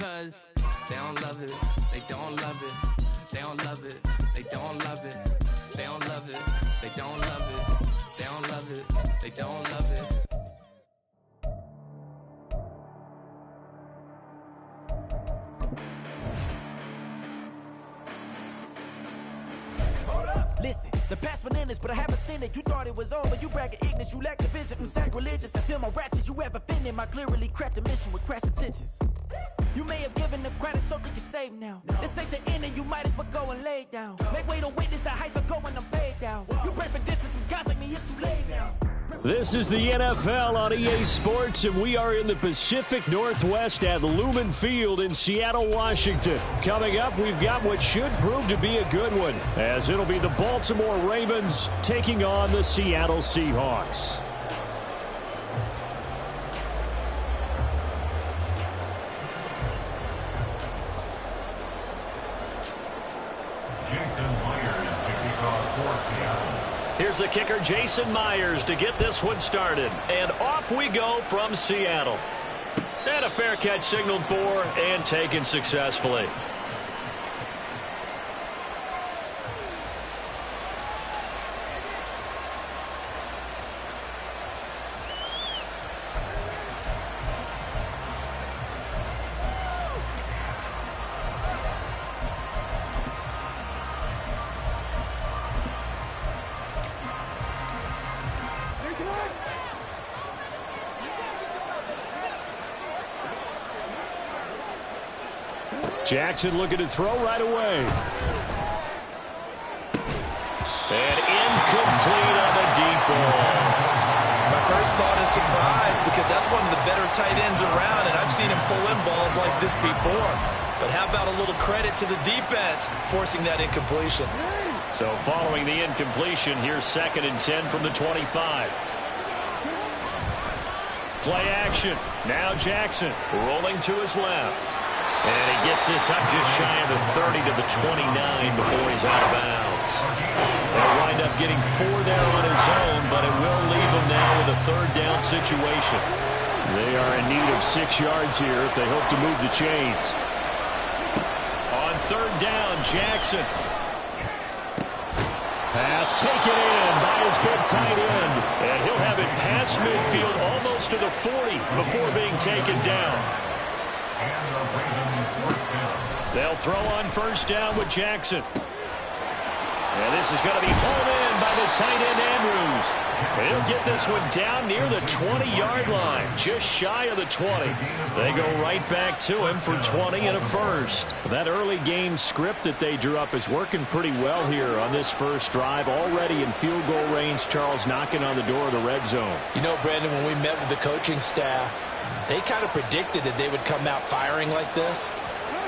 Cause they don't love it, they don't love it, they don't love it, they don't love it, they don't love it, they don't love it, they don't love it, they don't love it. Listen, the past bananas, but I haven't seen it. You thought it was over, you bragging ignorance, you lack the vision. I'm sacrilegious, I feel my raptors, you ever offended. My clearly cracked the mission with crass intentions. You may have given the credit so that you're safe now. This ain't the end and you might as well go and lay down. Make way to witness the heights are going, I'm paid down. You pray for distance with guys like me, it's too late now. This is the NFL on EA Sports, and we are in the Pacific Northwest at Lumen Field in Seattle, Washington. Coming up, we've got what should prove to be a good one, as it'll be the Baltimore Ravens taking on the Seattle Seahawks. Here's the kicker, Jason Myers, to get this one started. And off we go from Seattle. And a fair catch signaled for and taken successfully. Jackson looking to throw right away. And incomplete on the deep ball. My first thought is surprise, because that's one of the better tight ends around, and I've seen him pull in balls like this before. But how about a little credit to the defense forcing that incompletion? So following the incompletion, here's 2nd and 10 from the 25. Play action. Now Jackson rolling to his left. And he gets this up just shy of the 30 to the 29 before he's out of bounds. They'll wind up getting 4 there on his own, but it will leave him now with a 3rd down situation. They are in need of 6 yards here if they hope to move the chains. On 3rd down, Jackson. Pass taken in by his big tight end. And he'll have it past midfield almost to the 40 before being taken down. They'll throw on 1st down with Jackson. And this is going to be hauled in by the tight end Andrews. And he'll get this one down near the 20-yard line, just shy of the 20. They go right back to him for 20 and a first. That early game script that they drew up is working pretty well here on this first drive. Already in field goal range, Charles knocking on the door of the red zone. You know, Brandon, when we met with the coaching staff, they kind of predicted that they would come out firing like this.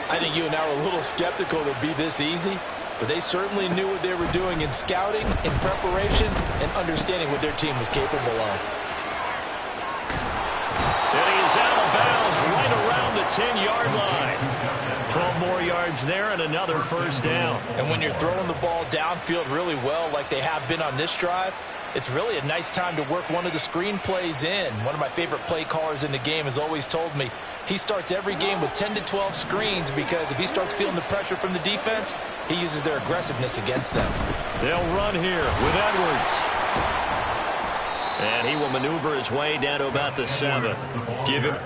I think you and I were a little skeptical it would be this easy, but they certainly knew what they were doing in scouting, in preparation, and understanding what their team was capable of. And he is out of bounds right around the 10-yard line. 12 more yards there and another 1st down. And when you're throwing the ball downfield really well like they have been on this drive, it's really a nice time to work one of the screen plays in. One of my favorite play callers in the game has always told me he starts every game with 10 to 12 screens, because if he starts feeling the pressure from the defense, he uses their aggressiveness against them. They'll run here with Edwards. And he will maneuver his way down to about the 7. Give him...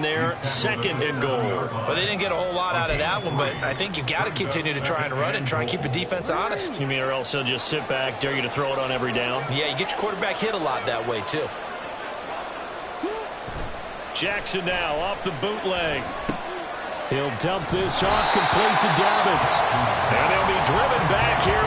There, 2nd and goal. Well, they didn't get a whole lot out of that one, but I think you've got to continue to try and run and try and keep the defense honest. You mean, or else he'll just sit back, dare you to throw it on every down? Yeah, you get your quarterback hit a lot that way, too. Jackson now off the bootleg. He'll dump this off complete to Dobbins. And he'll be driven back here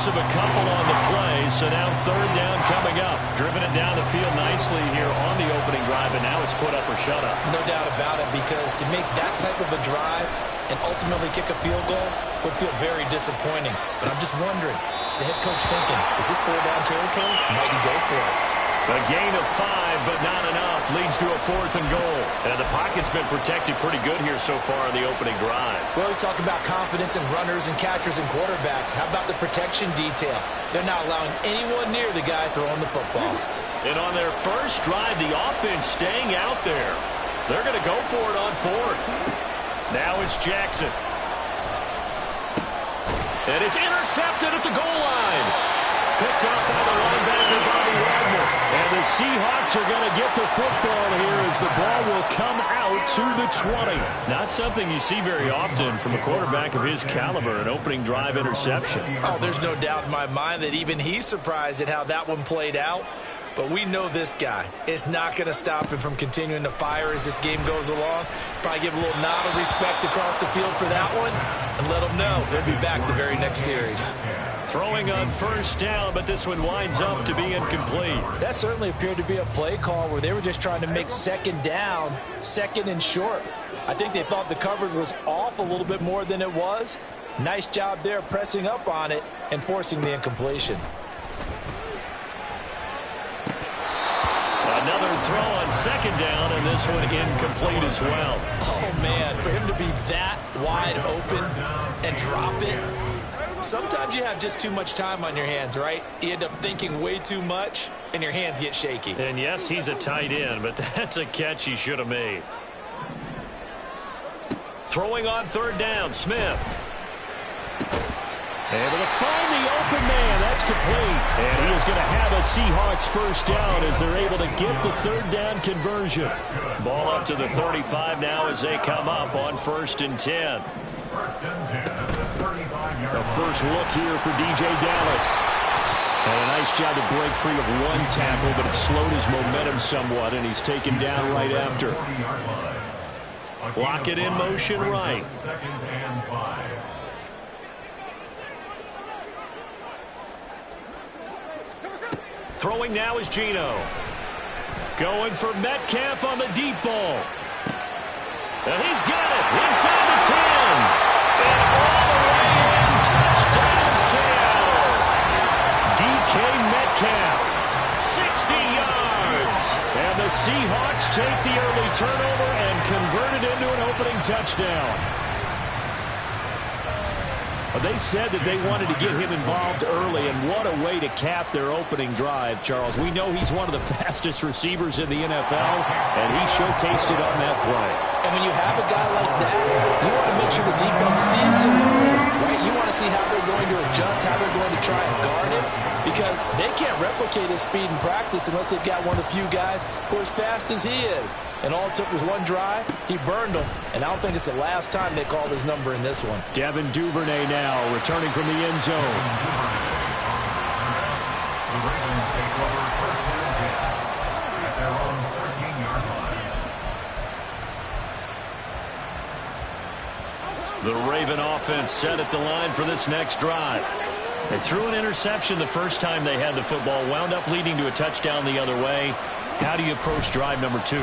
loss of a couple on the play, so now third down coming up. Driven it down the field nicely here on the opening drive, and now it's put up or shut up. No doubt about it, because to make that type of a drive and ultimately kick a field goal would feel very disappointing. But I'm just wondering, is the head coach thinking, is this 4-down territory? Might he go for it? A gain of 5, but not enough. Leads to a 4th and goal. And the pocket's been protected pretty good here so far in the opening drive. We always talk about confidence in runners and catchers and quarterbacks. How about the protection detail? They're not allowing anyone near the guy throwing the football. And on their first drive, the offense staying out there. They're going to go for it on 4th. Now it's Jackson. And it's intercepted at the goal line. Picked up by the linebacker, Bobby Wagner. And the Seahawks are going to get the football here as the ball will come out to the 20. Not something you see very often from a quarterback of his caliber, an opening drive interception. Oh, there's no doubt in my mind that even he's surprised at how that one played out. But we know this guy is not going to stop him from continuing to fire as this game goes along. Probably give a little nod of respect across the field for that one and let him know he'll be back the very next series. Throwing on first down, but this one winds up to be incomplete. That certainly appeared to be a play call where they were just trying to make second down, second and short. I think they thought the coverage was off a little bit more than it was. Nice job there pressing up on it and forcing the incompletion. Another throw on second down, and this one incomplete as well. Oh, man, for him to be that wide open and drop it. Sometimes you have just too much time on your hands, right? You end up thinking way too much, and your hands get shaky. And yes, he's a tight end, but that's a catch he should have made. Throwing on third down, Smith. Able to find the open man. That's complete. And he is going to have a Seahawks first down as they're able to get the third down conversion. Ball up to the 35 now as they come up on 1st and 10. The first look here for DJ Dallas. And a nice job to break free of one tackle, but it slowed his momentum somewhat, and he's taken down right after. Block it in motion right. Throwing now is Geno. Going for Metcalf on the deep ball. And he's got it inside the 10. And all the way in, touchdown Seattle. DK Metcalf, 60 yards. And the Seahawks take the early turnover and convert it into an opening touchdown. They said that they wanted to get him involved early, and what a way to cap their opening drive, Charles. We know he's one of the fastest receivers in the NFL, and he showcased it on that play. And when you have a guy like that, you want to make sure the defense sees him, right? You want to see how they're going to adjust, how they're going to try and guard him, because they can't replicate his speed in practice unless they've got one of the few guys who are as fast as he is. And all it took was one drive. He burned them. And I don't think it's the last time they called his number in this one. Devin Duvernay now returning from the end zone. The Raven offense set at the line for this next drive. They threw an interception the first time they had the football, wound up leading to a touchdown the other way. How do you approach drive number 2?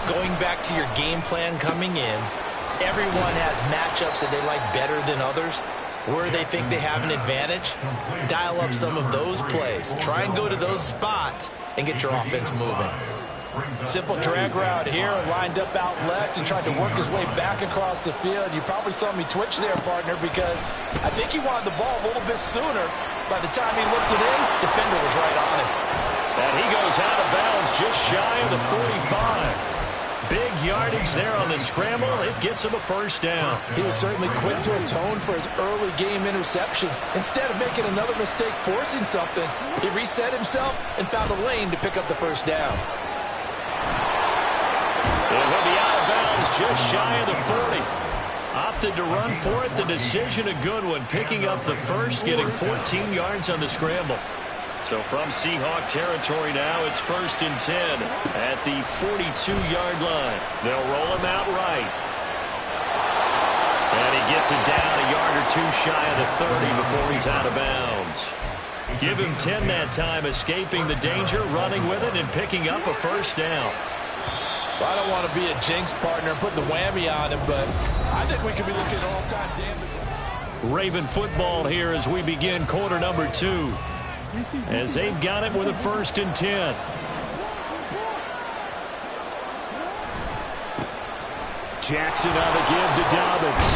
Going back to your game plan coming in, everyone has matchups that they like better than others, where they think they have an advantage. Dial up some of those plays. Try and go to those spots and get your offense moving. Simple drag route here, lined up out left and tried to work his way back across the field. You probably saw me twitch there, partner, because I think he wanted the ball a little bit sooner. By the time he looked it in, defender was right on him. And he goes out of bounds just shy of the 45. Big yardage there on the scramble. It gets him a first down. He was certainly quick to atone for his early game interception. Instead of making another mistake forcing something, he reset himself and found a lane to pick up the first down. And he'll be out of bounds just shy of the 40. Opted to run for it. The decision a good one. Picking up the first, getting 14 yards on the scramble. So from Seahawk territory now, it's 1st and 10 at the 42-yard line. They'll roll him out right. And he gets it down a yard or two shy of the 30 before he's out of bounds. Give him 10 that time, escaping the danger, running with it, and picking up a first down. Well, I don't want to be a jinx partner and put the whammy on him, but I think we could be looking at all-time damage. Raven football here as we begin quarter number 2. As they've got it with a 1st and 10. Jackson on the give to Dobbins.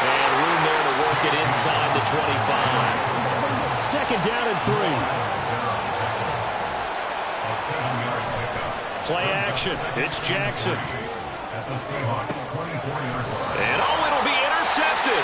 And room there to work it inside the 25. 2nd down and 3. Play action. It's Jackson. And it'll be intercepted.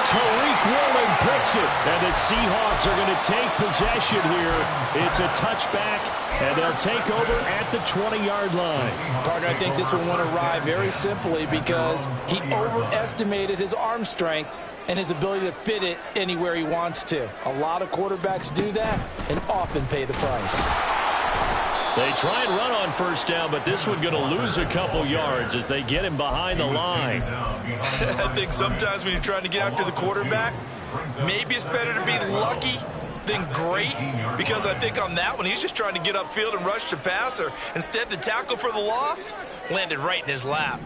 Tariq Woolen picks it. And the Seahawks are going to take possession here. It's a touchback, and they'll take over at the 20-yard line. Partner, I think this one won't arrive very simply because he overestimated his arm strength and his ability to fit it anywhere he wants to. A lot of quarterbacks do that and often pay the price. They try and run on 1st down, but this one going to lose a couple yards as they get him behind the line. I think sometimes when you're trying to get after the quarterback, maybe it's better to be lucky than great, because I think on that one, he's just trying to get upfield and rush the passer. Instead, the tackle for the loss landed right in his lap.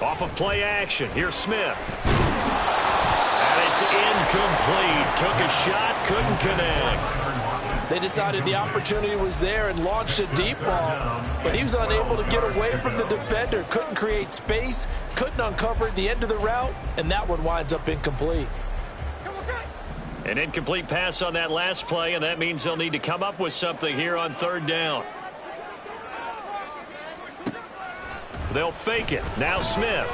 Off of play action, here's Smith. And it's incomplete. Took a shot, couldn't connect. They decided the opportunity was there and launched a deep ball, but he was unable to get away from the defender. Couldn't create space, couldn't uncover the end of the route, and that one winds up incomplete. An incomplete pass on that last play, and that means they'll need to come up with something here on 3rd down. They'll fake it. Now Smith.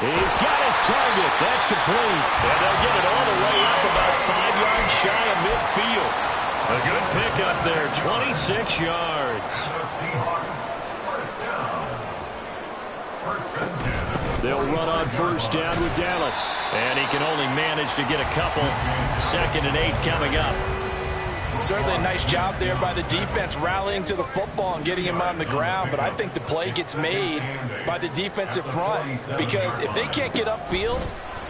He's got his target. That's complete. And they'll get it all the way up about 5 yards shy of midfield. A good pickup there, 26 yards. They'll run on 1st down with Dallas. And he can only manage to get a couple. 2nd and 8 coming up. Certainly a nice job there by the defense rallying to the football and getting him on the ground, but I think the play gets made by the defensive front, because if they can't get upfield,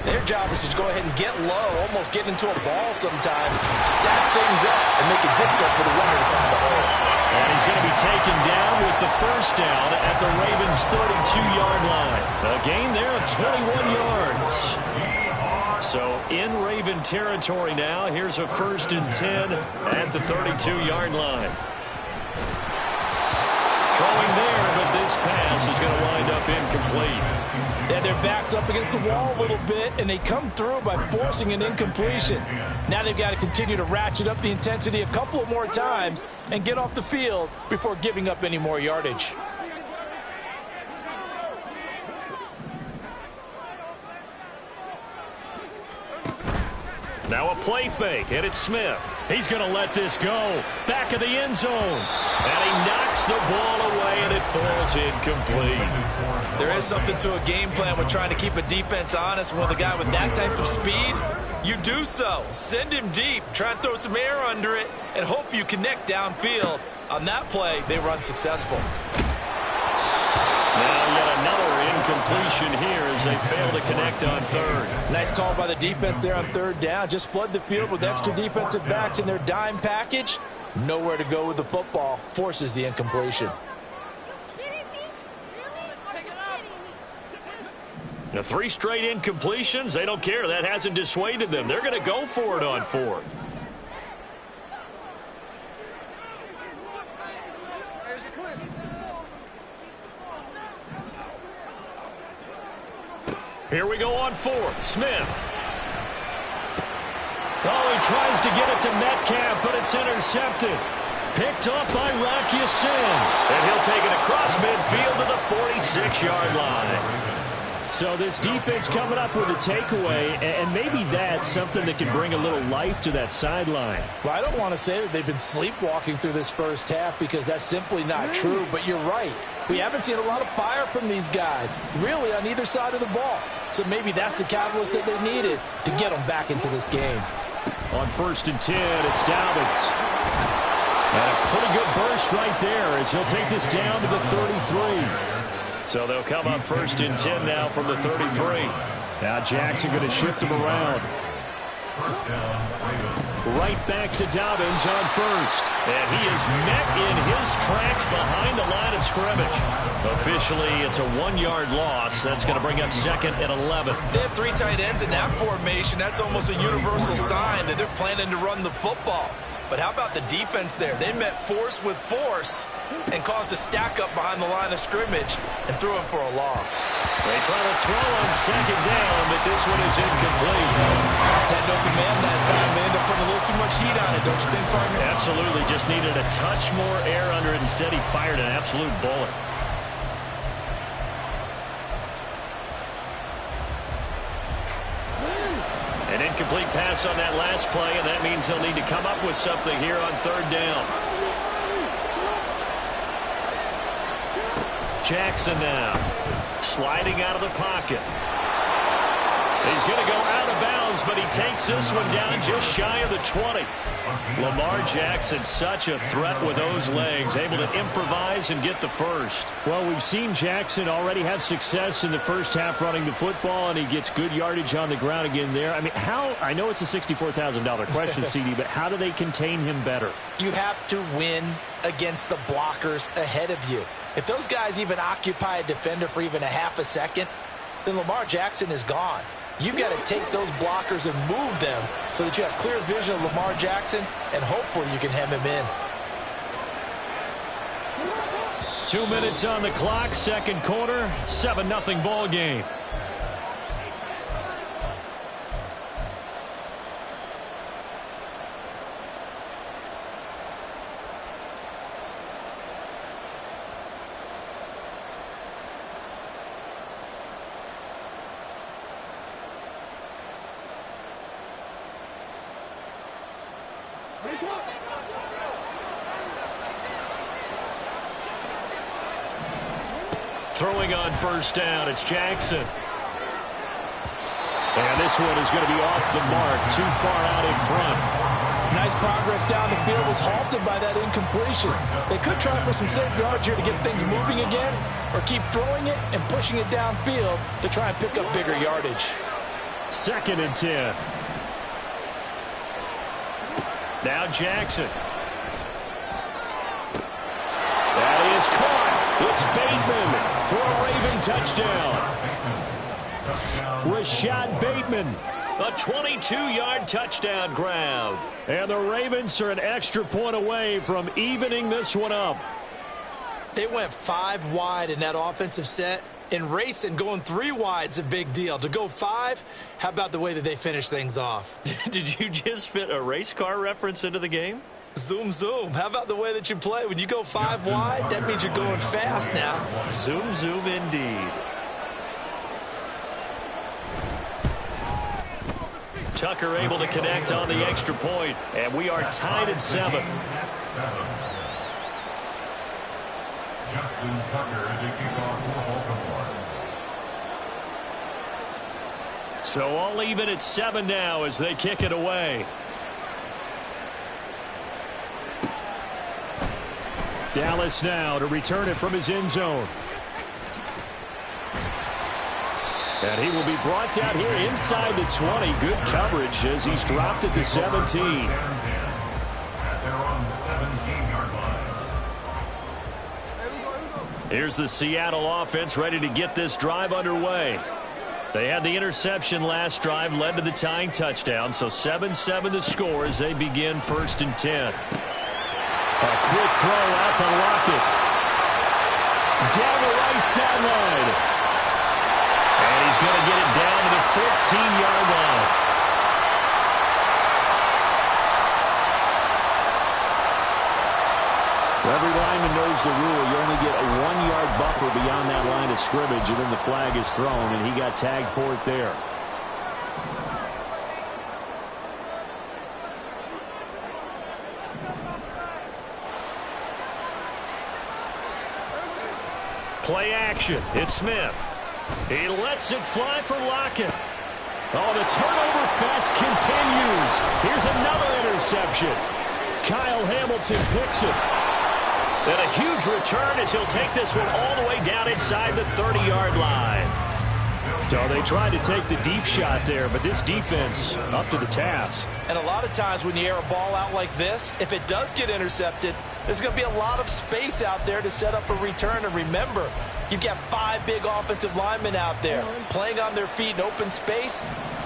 their job is to go ahead and get low, almost get into a ball sometimes, stack things up, and make it difficult for the runner to find the hole. And he's going to be taken down with the 1st down at the Ravens' 32-yard line. A gain there of 21 yards. So in Raven territory now. Here's a 1st and 10 at the 32-yard line. Throwing there, but this pass is going to wind up incomplete. Yeah, their back's up against the wall a little bit, and they come through by forcing an incompletion. Now they've got to continue to ratchet up the intensity a couple of more times and get off the field before giving up any more yardage. Now a play fake, and it's Smith. He's going to let this go. Back of the end zone. And he knocks the ball away, and it falls incomplete. There is something to a game plan with trying to keep a defense honest. With a guy with that type of speed, you do so. Send him deep. Try and throw some air under it and hope you connect downfield. On that play, they run successful. Now yet another incompletion here as they fail to connect on 3rd. Nice call by the defense there on 3rd down. Just flood the field with extra defensive backs in their dime package. Nowhere to go with the football. Forces the incompletion. Now 3 straight incompletions. They don't care. That hasn't dissuaded them. They're going to go for it on 4th. Here we go on 4th. Smith. Oh, he tries to get it to Metcalf, but it's intercepted. Picked off by Rock Ya-Sin. And he'll take it across midfield to the 46-yard line. So this defense coming up with a takeaway, and maybe that's something that can bring a little life to that sideline. Well, I don't want to say that they've been sleepwalking through this first half because that's simply not true, but you're right. We haven't seen a lot of fire from these guys, really on either side of the ball. So maybe that's the catalyst that they needed to get them back into this game. On 1st and 10, it's Dobbins. And a pretty good burst right there as he'll take this down to the 33. So they'll come up 1st and 10 now from the 33. Now Jackson going to shift him around. Right back to Dobbins on 1st. And he is met in his tracks behind the line of scrimmage. Officially, it's a 1-yard loss. That's going to bring up 2nd and 11. They have 3 tight ends in that formation. That's almost a universal sign that they're planning to run the football. But how about the defense there? They met force with force and caused a stack up behind the line of scrimmage and threw him for a loss. They try to throw on 2nd down, but this one is incomplete. Had an open man that time. They ended up putting a little too much heat on it, don't you think, partner? Absolutely. Just needed a touch more air under it. Instead, he fired an absolute bullet. An incomplete pass on that last play, and that means they'll need to come up with something here on 3rd down. Jackson now, sliding out of the pocket. He's going to go out of bounds, but he takes this one down just shy of the 20. Lamar Jackson, such a threat with those legs, able to improvise and get the first. Well, we've seen Jackson already have success in the first half running the football, and he gets good yardage on the ground again there. I mean, I know it's a $64,000 question, CD, but how do they contain him better? You have to win against the blockers ahead of you. If those guys even occupy a defender for even a half a second, then Lamar Jackson is gone. You've got to take those blockers and move them so that you have clear vision of Lamar Jackson, and hopefully you can hem him in. 2 minutes on the clock, 2nd quarter, 7-0 ball game. Throwing on 1st down, it's Jackson. And this one is going to be off the mark, too far out in front. Nice progress down the field, was halted by that incompletion. They could try for some safe yards here to get things moving again, or keep throwing it and pushing it downfield to try and pick up bigger yardage. 2nd and 10. Now Jackson. That is caught. It's Bateman for a Raven touchdown. Rashad Bateman, a 22-yard touchdown grab. And the Ravens are an extra point away from evening this one up. They went 5 wide in that offensive set. And racing, going 3 wide is a big deal. To go 5, how about the way that they finish things off? Did you just fit a race car reference into the game? Zoom, zoom. How about the way that you play? When you go 5 wide, that means you're going fast now. Zoom, zoom indeed. Tucker able to connect on the extra point, and we are tied at 7. Justin Tucker to kick off for Baltimore. So all even at 7 now as they kick it away. Dallas now to return it from his end zone. And he will be brought down here inside the 20. Good coverage as he's dropped at the 17. They're on 17-yard line. Here's the Seattle offense ready to get this drive underway. They had the interception last drive, led to the tying touchdown. So 7-7 the score as they begin 1st and 10. A quick throw out to Lockett. Down the right sideline. And he's going to get it down to the 14-yard line. Every lineman knows the rule. You only get a 1-yard buffer beyond that line of scrimmage, and then the flag is thrown, and he got tagged for it there. Play action. It's Smith. He lets it fly for Lockett. Oh, the turnover fest continues. Here's another interception. Kyle Hamilton picks it. And a huge return as he'll take this one all the way down inside the 30-yard line. So they tried to take the deep shot there, but this defense up to the task. And a lot of times when you air a ball out like this, if it does get intercepted, there's going to be a lot of space out there to set up a return. And remember, you've got 5 big offensive linemen out there playing on their feet in open space.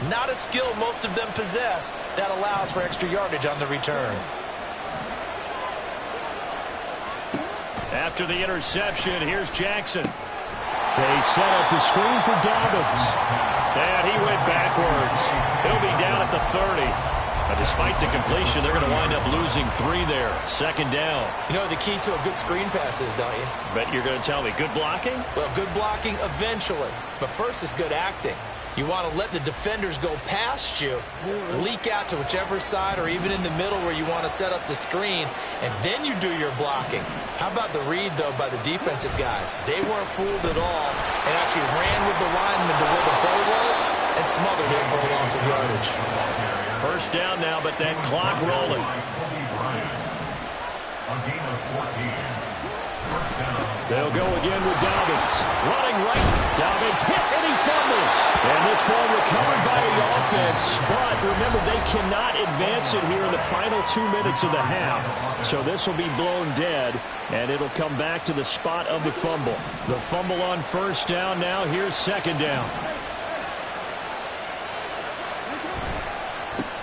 Not a skill most of them possess that allows for extra yardage on the return. After the interception, here's Jackson. They set up the screen for Dobbins. And he went backwards. He'll be down at the 30. But despite the completion, they're going to wind up losing 3 there. Second down. You know what the key to a good screen pass is, don't you? But you're going to tell me, good blocking? Well, good blocking eventually. But first is good acting. You want to let the defenders go past you, leak out to whichever side or even in the middle where you want to set up the screen, and then you do your blocking. How about the read, though, by the defensive guys? They weren't fooled at all and actually ran with the lineman to where the play was and smothered it for a loss of yardage. First down now, but that clock rolling. A gain of 14. First down. They'll go again with Dobbins. Running right. Dobbins hit and he fumbles. And this ball recovered by the offense. But remember, they cannot advance it here in the final 2 minutes of the half. So this will be blown dead. And it'll come back to the spot of the fumble. The fumble on first down now. Here's second down.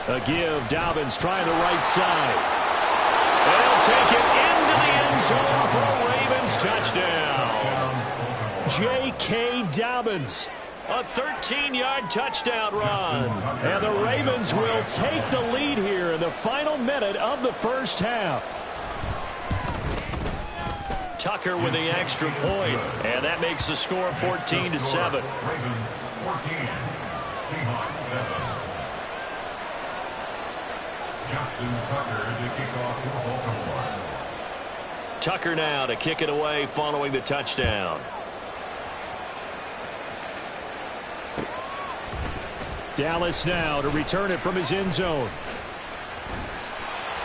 A give. Dobbins trying the right side. And he'll take it into the end zone for a Ravens touchdown. J.K. Dobbins, a 13-yard touchdown run. And the Ravens will take the lead here in the final minute of the first half. Tucker with the extra point, and that makes the score 14-7. Ravens 14, Seahawks 7. Justin Tucker to kick off for Baltimore. Tucker now to kick it away following the touchdown. Dallas now to return it from his end zone.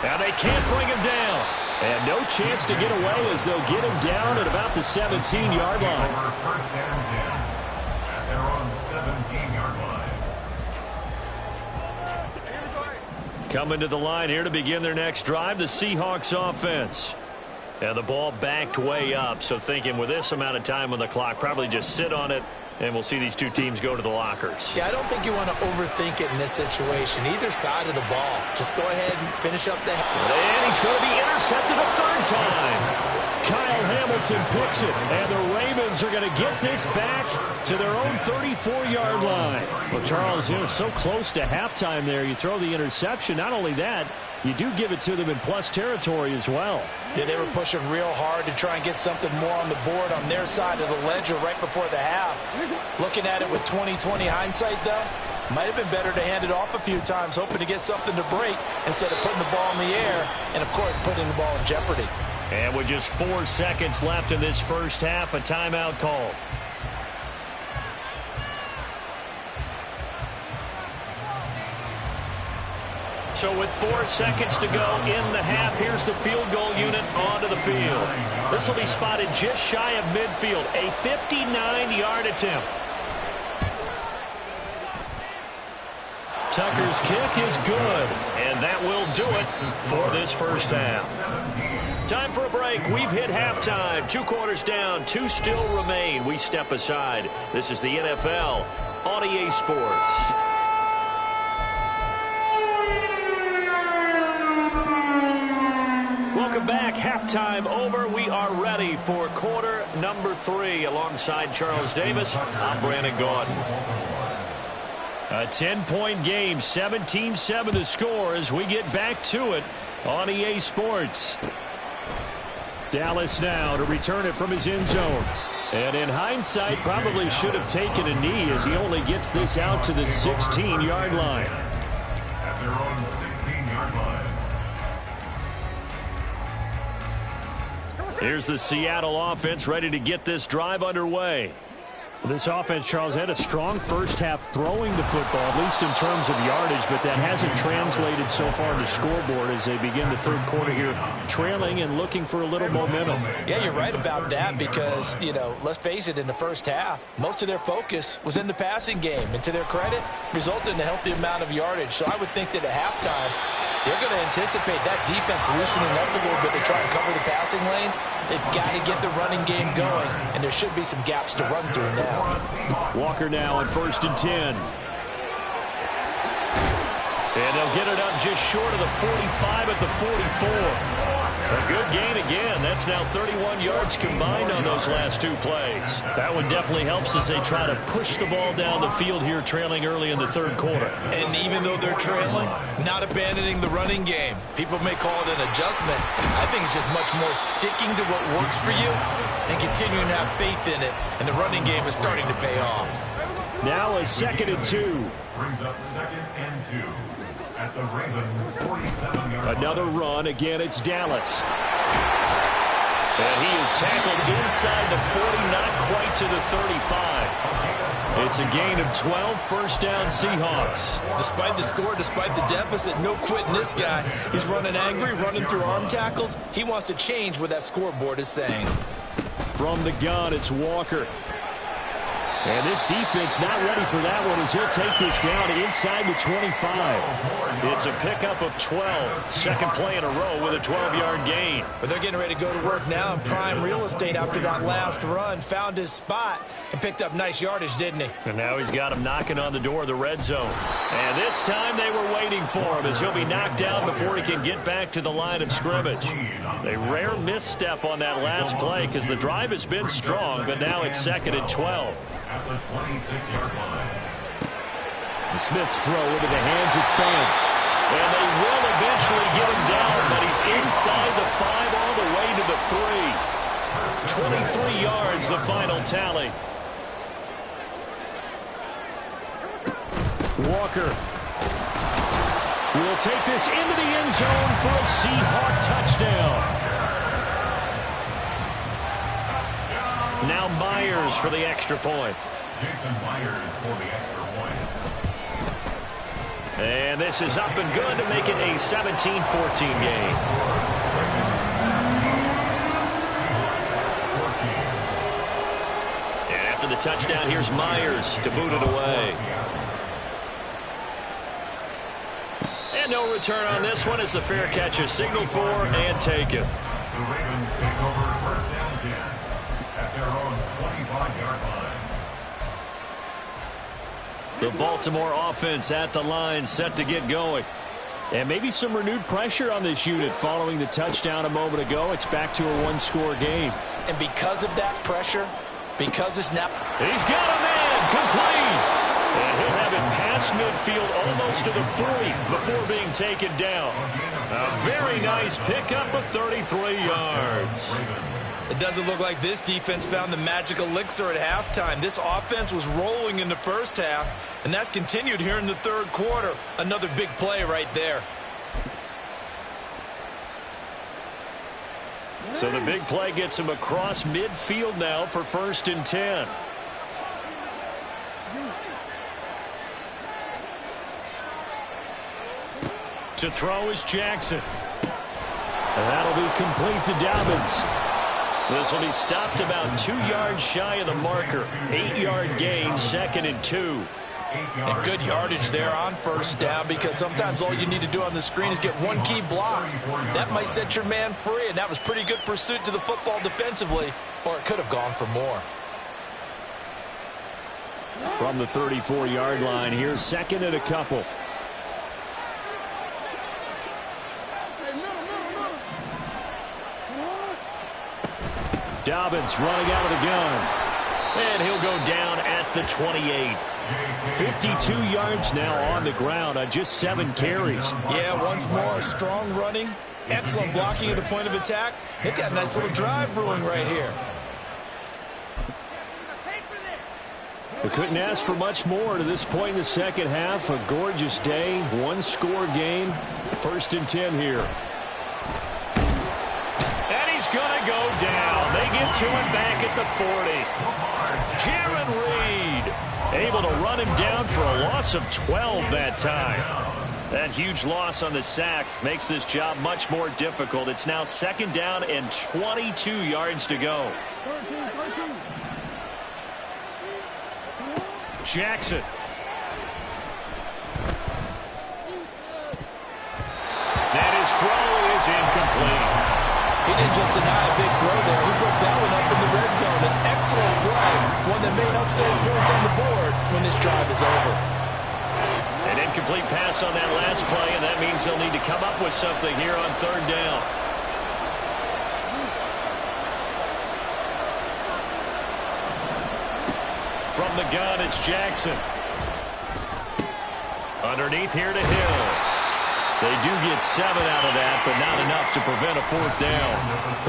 Now they can't bring him down. And no chance to get away as they'll get him down at about the 17-yard line. First down 10 at their own 17-yard line. Coming to the line here to begin their next drive, the Seahawks offense. And the ball backed way up, so thinking with this amount of time on the clock, probably just sit on it, and we'll see these two teams go to the lockers. Yeah, I don't think you want to overthink it in this situation. Either side of the ball. Just go ahead and finish up the... And he's going to be intercepted a third time. Kyle Hamilton picks it, and the Ravens are going to get this back to their own 34-yard line. Well, Charles, you know, so close to halftime there. You throw the interception. Not only that, you do give it to them in plus territory as well. Yeah, they were pushing real hard to try and get something more on the board on their side of the ledger right before the half. Looking at it with 20/20 hindsight, though, might have been better to hand it off a few times, hoping to get something to break instead of putting the ball in the air and, of course, putting the ball in jeopardy. And with just 4 seconds left in this first half, a timeout called. So with 4 seconds to go in the half, here's the field goal unit onto the field. This will be spotted just shy of midfield, a 59-yard attempt. Tucker's kick is good, and that will do it for this first half. Time for a break. We've hit halftime. 2 quarters down, 2 still remain. We step aside. This is the NFL on EA Sports. Welcome back. Halftime over. We are ready for quarter number 3. Alongside Charles Davis, I'm Brandon Gaudin. A 10-point game, 17-7 the score as we get back to it on EA Sports. Dallas now to return it from his end zone. And in hindsight, probably should have taken a knee as he only gets this out to the 16-yard line. At their own 16-yard line. Here's the Seattle offense ready to get this drive underway. This offense, Charles, had a strong first half throwing the football, at least in terms of yardage, but that hasn't translated so far to scoreboard as they begin the third quarter here, trailing and looking for a little momentum. Yeah, you're right about that because, let's face it, in the first half, most of their focus was in the passing game, and to their credit, resulted in a healthy amount of yardage. So I would think that at halftime, they're going to anticipate that defense loosening up a little bit to try and cover the passing lanes. They've got to get the running game going, and there should be some gaps to run through now. Walker now on 1st and 10. And they'll get it up just short of the 45 at the 44. A good gain again. That's now 31 yards combined on those last two plays. That one definitely helps as they try to push the ball down the field here, trailing early in the third quarter. And even though they're trailing, not abandoning the running game. People may call it an adjustment. I think it's just much more sticking to what works for you and continuing to have faith in it. And the running game is starting to pay off. Now a 2nd and 2. Brings up 2nd and 2. At the Ravens' 47-yard Another run. Again, it's Dallas. And he is tackled inside the 40, not quite to the 35. It's a gain of 12, first down Seahawks. Despite the score, despite the deficit, no quitting this guy. He's running angry, running through arm tackles. He wants to change what that scoreboard is saying. From the gun, it's Walker. And this defense not ready for that one as he'll take this down inside the 25. It's a pickup of 12. Second play in a row with a 12-yard gain. But they're getting ready to go to work now in prime real estate after that last run. Found his spot and picked up nice yardage, didn't he? And now he's got him knocking on the door of the red zone. And this time they were waiting for him as he'll be knocked down before he can get back to the line of scrimmage. A rare misstep on that last play because the drive has been strong, but now it's 2nd and 12. at the 26-yard line. The Smith's throw into the hands of Fan. And they will eventually get him down, but he's inside the 5 all the way to the 3. 23 yards, the final tally. Walker will take this into the end zone for a Seahawk touchdown. Now Myers for the extra point. Jason Myers for the extra point. And this is up and good to make it a 17-14 game. And after the touchdown, here's Myers to boot it away. And no return on this one as the fair catch is signaled for and taken. The Ravens take over first down 10 at their own 25-yard line. The Baltimore offense at the line, set to get going. And maybe some renewed pressure on this unit following the touchdown a moment ago. It's back to a one-score game. And because of that pressure, because it's now... He's got a man complete. And he'll have it past midfield almost to the 40 before being taken down. A very nice pickup of 33 yards. It doesn't look like this defense found the magic elixir at halftime. This offense was rolling in the first half, and that's continued here in the third quarter. Another big play right there. So the big play gets him across midfield now for 1st and 10. To throw is Jackson. And that'll be complete to Dobbins. This will be stopped about 2 yards shy of the marker. 8-yard gain, 2nd and 2. And good yardage there on first down because sometimes all you need to do on the screen is get one key block. That might set your man free, and that was pretty good pursuit to the football defensively, or it could have gone for more. From the 34-yard line, here's 2nd and a couple. Dobbins running out of the gun. And he'll go down at the 28. 52 yards now on the ground on just 7 carries. Yeah, once more, strong running, excellent blocking at the point of attack. They've got a nice little drive brewing right here. We couldn't ask for much more to this point in the second half. A gorgeous day, one-score game. 1st and 10 here. And he's going to go down. They get to him back at the 40. Jaron Reed able to run him down for a loss of 12 that time. That huge loss on the sack makes this job much more difficult. It's now 2nd down and 22 yards to go. Jackson. And his throw is incomplete. He didn't just deny a big throw there. He put that one up in the red zone. An excellent play. One that may help save points on the board when this drive is over. An incomplete pass on that last play, and that means they'll need to come up with something here on 3rd down. From the gun, it's Jackson. Underneath here to Hill. They do get 7 out of that, but not enough to prevent a 4th down.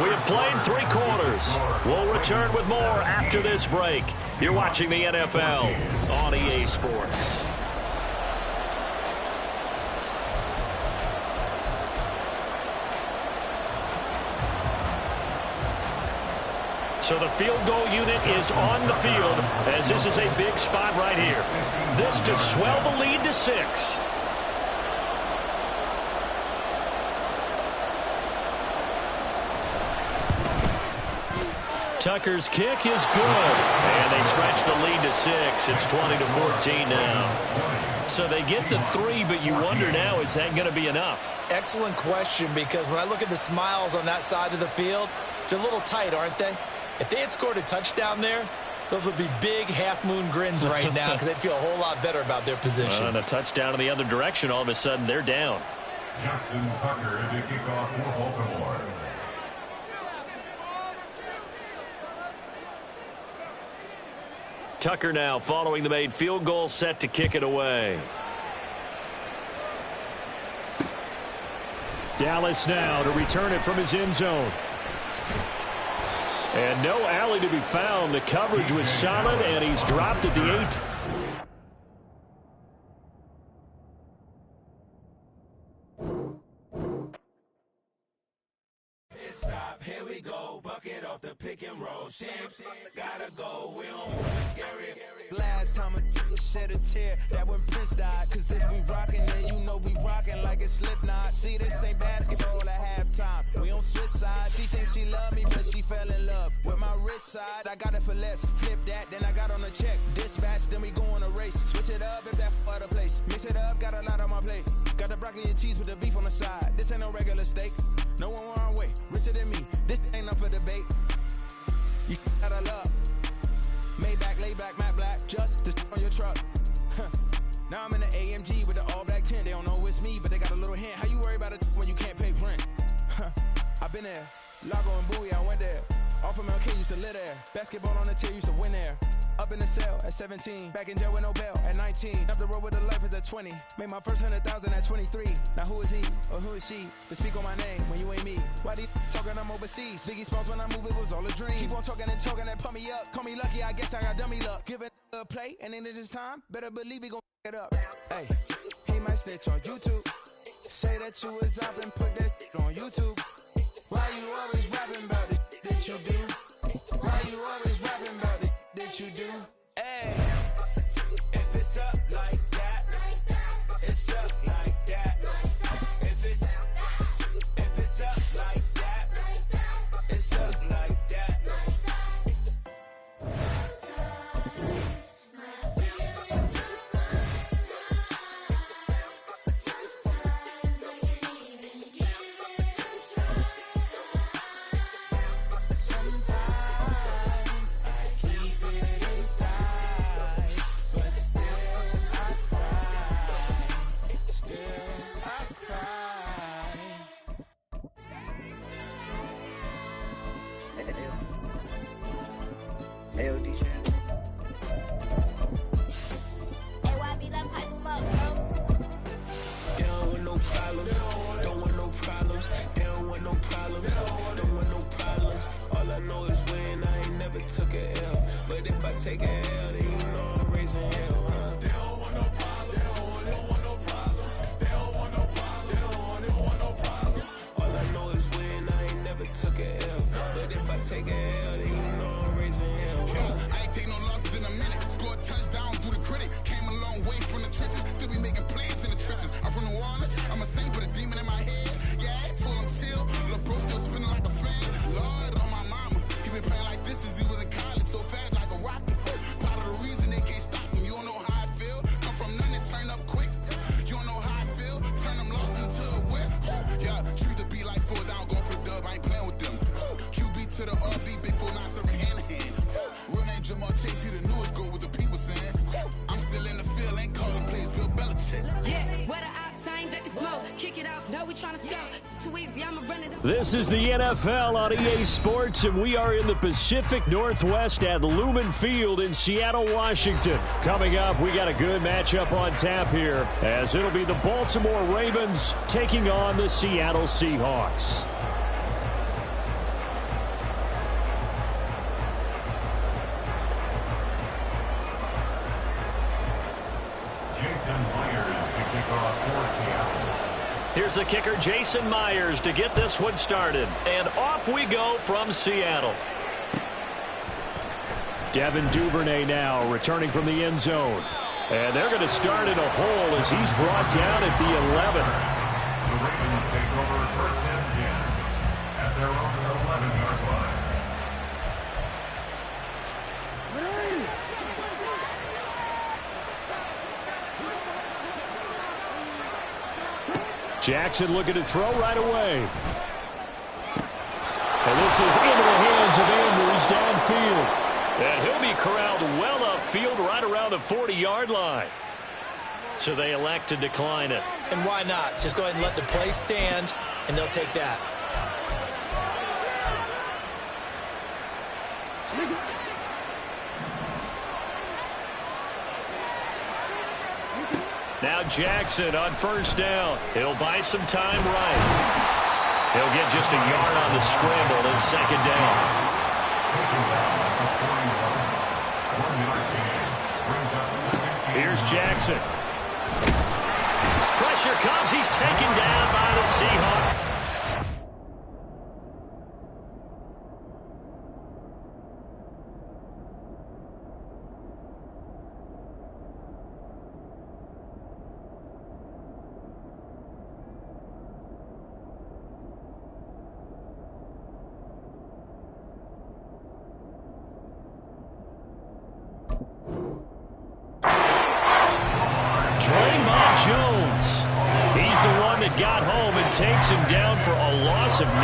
We have played 3 quarters. We'll return with more after this break. You're watching the NFL on EA Sports. So the field goal unit is on the field as this is a big spot right here. This to swell the lead to 6. Tucker's kick is good, and they stretch the lead to 6. It's 20-14 now. So they get the 3, but you wonder now, is that going to be enough? Excellent question, because when I look at the smiles on that side of the field, they're a little tight, aren't they? If they had scored a touchdown there, those would be big half-moon grins right now because they'd feel a whole lot better about their position. And a touchdown in the other direction, all of a sudden they're down. Justin Tucker to kick off for Baltimore. Tucker now following the made field goal, set to kick it away. Dallas now to return it from his end zone. And no alley to be found. The coverage was solid, and he's dropped at the 8. Stop, here we go, bucket off the pick and roll. Shit, gotta go, we don't want to scary. Last time a shed a tear, that when Prince died. Cause if we rockin', then you know we rockin' like it's Slipknot. See, this ain't basketball at halftime. We on switch side. She thinks she love me, but she fell in love with my rich side. I got it for less. Flip that, then I got on a check. Dispatch, then we go on a race. Switch it up if that other place. Mix it up, got a lot on my plate. Got the broccoli and cheese with the beef on the side. This ain't no regular steak. No one wrong way. Richer than me. This ain't up for debate. You got a love. Maybach, lay back, matte black, just to on your truck. Now I'm in the AMG with the all black tint. They don't know it's me, but they got a little hint. How you worry about it when you can't pay rent? I've been there. Lago and Bowie, I went there. Off of MLK, used to live there. Basketball on the tier, used to win there. Up in the cell at 17. Back in jail with no bail at 19. Up the road with the life is at 20. Made my first 100,000 at 23. Now who is he or who is she to speak on my name when you ain't me? Why they talking I'm overseas? Biggie Smalls when I move, it was all a dream. Keep on talking and pump me up. Call me lucky, I guess I got dummy luck. Give it a play and then it's time. Better believe we gon' it up. Hey, he might snitch on YouTube. Say that you was up and put that on YouTube. Why you always rapping about the that you do? Why you always rapping about the that you do? Hey, if it's up like that, it's up like that. If it's up like that, it's up like that. Take a L, then you know I'm raising hell, huh? They don't want no problem. They don't want no problem. They don't want no problem. They don't want no problem. All I know is win, I ain't never took a L. But if I take a L, then you This is the NFL on EA Sports, and we are in the Pacific Northwest at Lumen Field in Seattle, Washington. Coming up, we got a good matchup on tap here, as it'll be the Baltimore Ravens taking on the Seattle Seahawks. Here's the kicker, Jason Myers, to get this one started. And off we go from Seattle. Devin Duvernay now returning from the end zone. And they're going to start in a hole as he's brought down at the 11. The Ravens take over first and 10 at their own 11-yard line. Jackson looking to throw right away. And this is into the hands of Andrews downfield. And he'll be corralled well upfield right around the 40-yard line. So they elect to decline it. And why not? Just go ahead and let the play stand, and they'll take that. Now Jackson on first down. He'll buy some time right. He'll get just a yard on the scramble in second down. Here's Jackson. Pressure comes. He's taken down by the Seahawks. Jones. He's the one that got home and takes him down for a loss of 9.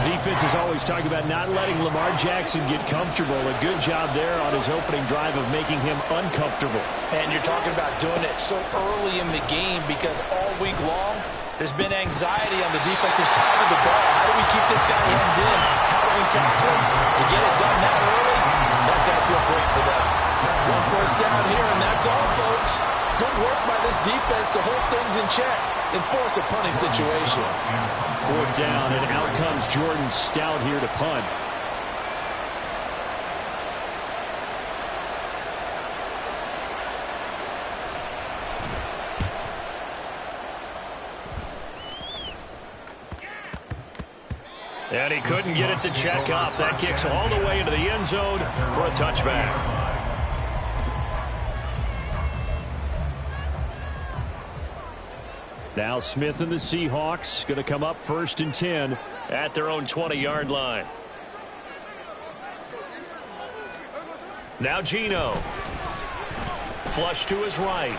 The defense is always talking about not letting Lamar Jackson get comfortable. A good job there on his opening drive of making him uncomfortable. And you're talking about doing it so early in the game because all week long there's been anxiety on the defensive side of the ball. How do we keep this guy hemmed in? How do we tackle him? To get it done that early, that's got to feel great for them. One first down here, and that's all, folks. Good work by this defense to hold things in check and force a punting situation. 4th down, and out comes Jordan Stout here to punt. And he couldn't get it to check up. That kicks all the way into the end zone for a touchback. Now Smith and the Seahawks going to come up 1st and 10 at their own 20-yard line. Now Geno. Flush to his right.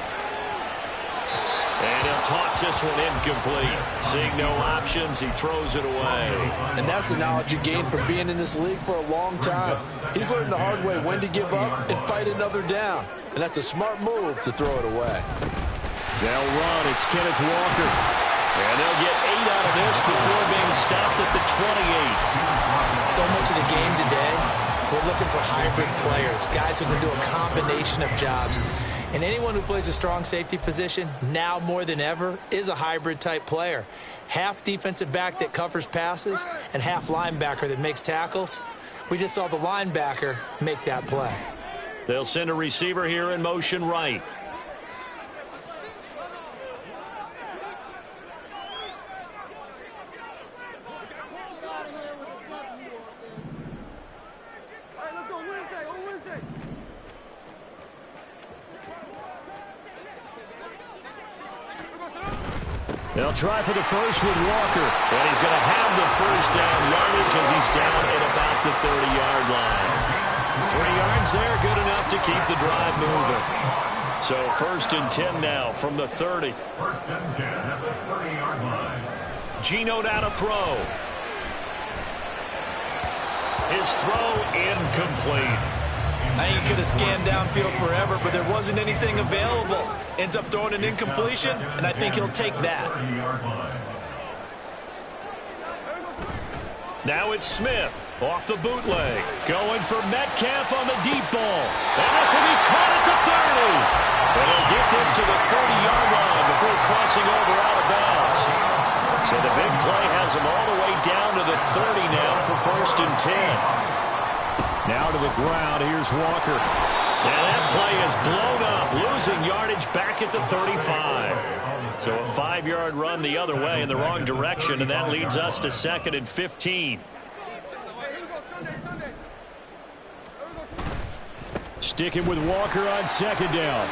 And he'll toss this one incomplete. Seeing no options, he throws it away. And that's the knowledge you gain from being in this league for a long time. He's learned the hard way when to give up and fight another down. And that's a smart move to throw it away. They'll run. It's Kenneth Walker. And they'll get 8 out of this before being stopped at the 28. So much of the game today, we're looking for hybrid players, guys who can do a combination of jobs. And anyone who plays a strong safety position, now more than ever, is a hybrid-type player. Half defensive back that covers passes and half linebacker that makes tackles. We just saw the linebacker make that play. They'll send a receiver here in motion right. They'll try for the first with Walker. And he's going to have the first down yardage as he's down at about the 30-yard line. 3 yards there, good enough to keep the drive moving. So 1st and 10 now from the 30. 1st and 10 at the 30-yard line. Geno down to throw. His throw incomplete. I think he could have scanned downfield forever, but there wasn't anything available. Ends up throwing an incompletion, and I think he'll take that. Now it's Smith off the bootleg. Going for Metcalf on the deep ball. And this will be caught at the 30. And they'll get this to the 30-yard line before crossing over out of bounds. So the big play has them all the way down to the 30 now for 1st and 10. Now to the ground. Here's Walker. And that play is blown up, losing yardage back at the 35. So a 5-yard run the other way in the wrong direction, and that leads us to 2nd and 15. Sticking with Walker on 2nd down.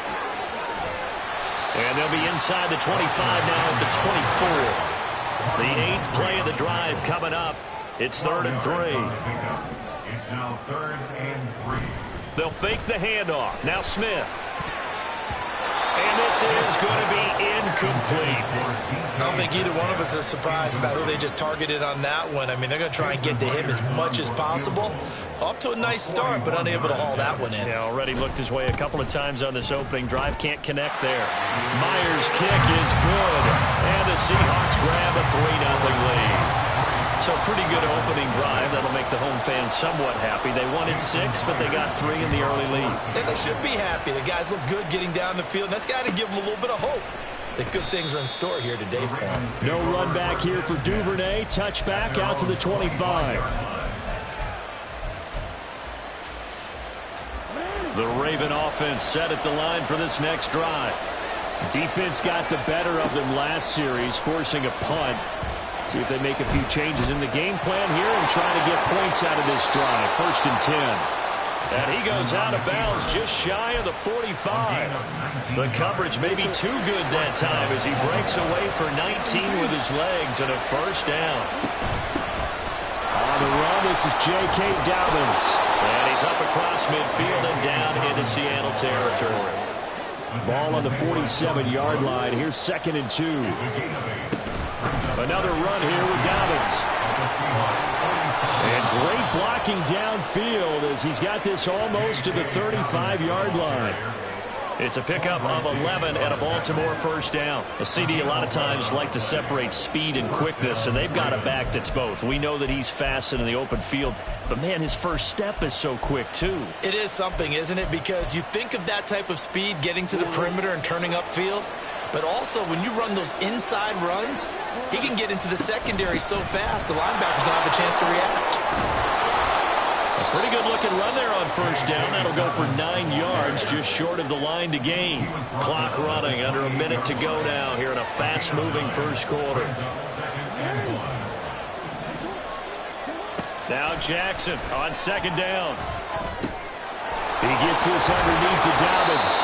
And they'll be inside the 25 now at the 24. The 8th play of the drive coming up. It's 3rd and 3. It's now 3rd and 3. They'll fake the handoff. Now Smith. And this is going to be incomplete. I don't think either one of us is surprised about who they just targeted on that one. I mean, they're going to try and get to him as much as possible. Off to a nice start, but unable to haul that one in. Yeah, already looked his way a couple of times on this opening drive. Can't connect there. Myers' kick is good. And the Seahawks grab a 3-0 lead. So pretty good opening drive. That'll make the home fans somewhat happy. They wanted 6, but they got 3 in the early lead. And they should be happy. The guys look good getting down the field. And that's got to give them a little bit of hope that good things are in store here today for them. No run back here for Duvernay. Touchback out to the 25. The Raven offense set at the line for this next drive. Defense got the better of them last series, forcing a punt. See if they make a few changes in the game plan here and try to get points out of this drive. 1st and 10. And he goes out of bounds just shy of the 45. The coverage may be too good that time as he breaks away for 19 with his legs and a 1st down. On the run, this is J.K. Dobbins. And he's up across midfield and down into Seattle territory. Ball on the 47-yard line. Here's 2nd and 2. Another run here with Dobbins. And great blocking downfield as he's got this almost to the 35-yard line. It's a pickup of 11 and a Baltimore 1st down. A CD a lot of times like to separate speed and quickness, and they've got a back that's both. We know that he's fast in the open field, but, man, his first step is so quick, too. It is something, isn't it? Because you think of that type of speed getting to the perimeter and turning upfield, but also when you run those inside runs, he can get into the secondary so fast the linebackers don't have a chance to react. A pretty good-looking run there on 1st down. That'll go for 9 yards, just short of the line to gain. Clock running, under a minute to go now here in a fast-moving 1st quarter. Now Jackson on 2nd down. He gets this underneath to Dobbins.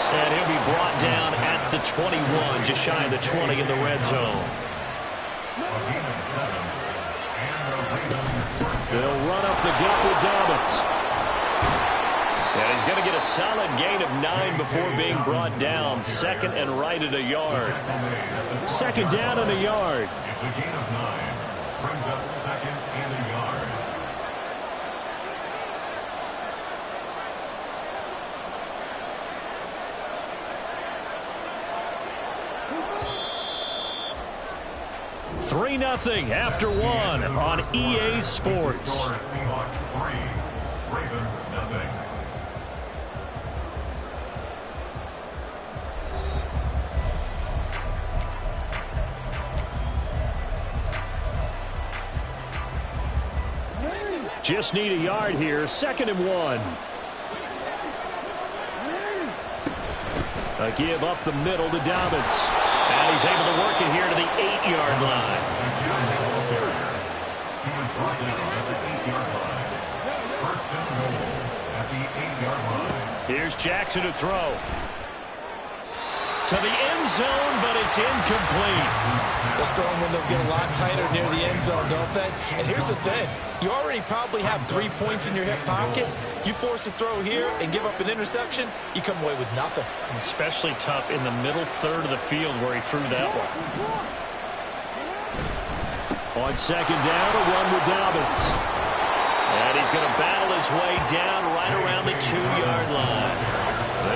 And he'll be brought down at the 21, just shy of the 20 in the red zone. They'll run up the gut with Dobbins. And he's going to get a solid gain of 9 before being brought down. 2nd and right at a yard. 2nd down and a yard. It's a gain of 9. Brings up 2nd and a yard. Three 3-0 after 1 on EA Sports. Seahawks 3, Ravens 0. Just need a yard here. 2nd and 1. A give up the middle to Dobbins. And he's able to work it here to the 8-yard line. He was brought down at the 8-yard line. 1st and goal at the 8-yard line. Here's Jackson to throw. To the end zone, but it's incomplete. Those throwing windows get a lot tighter near the end zone, don't they? And here's the thing. You already probably have 3 points in your hip pocket. You force a throw here and give up an interception, you come away with nothing. Especially tough in the middle third of the field where he threw that one. On 2nd down, a run with Dobbins. And he's going to battle his way down right around the 2-yard line.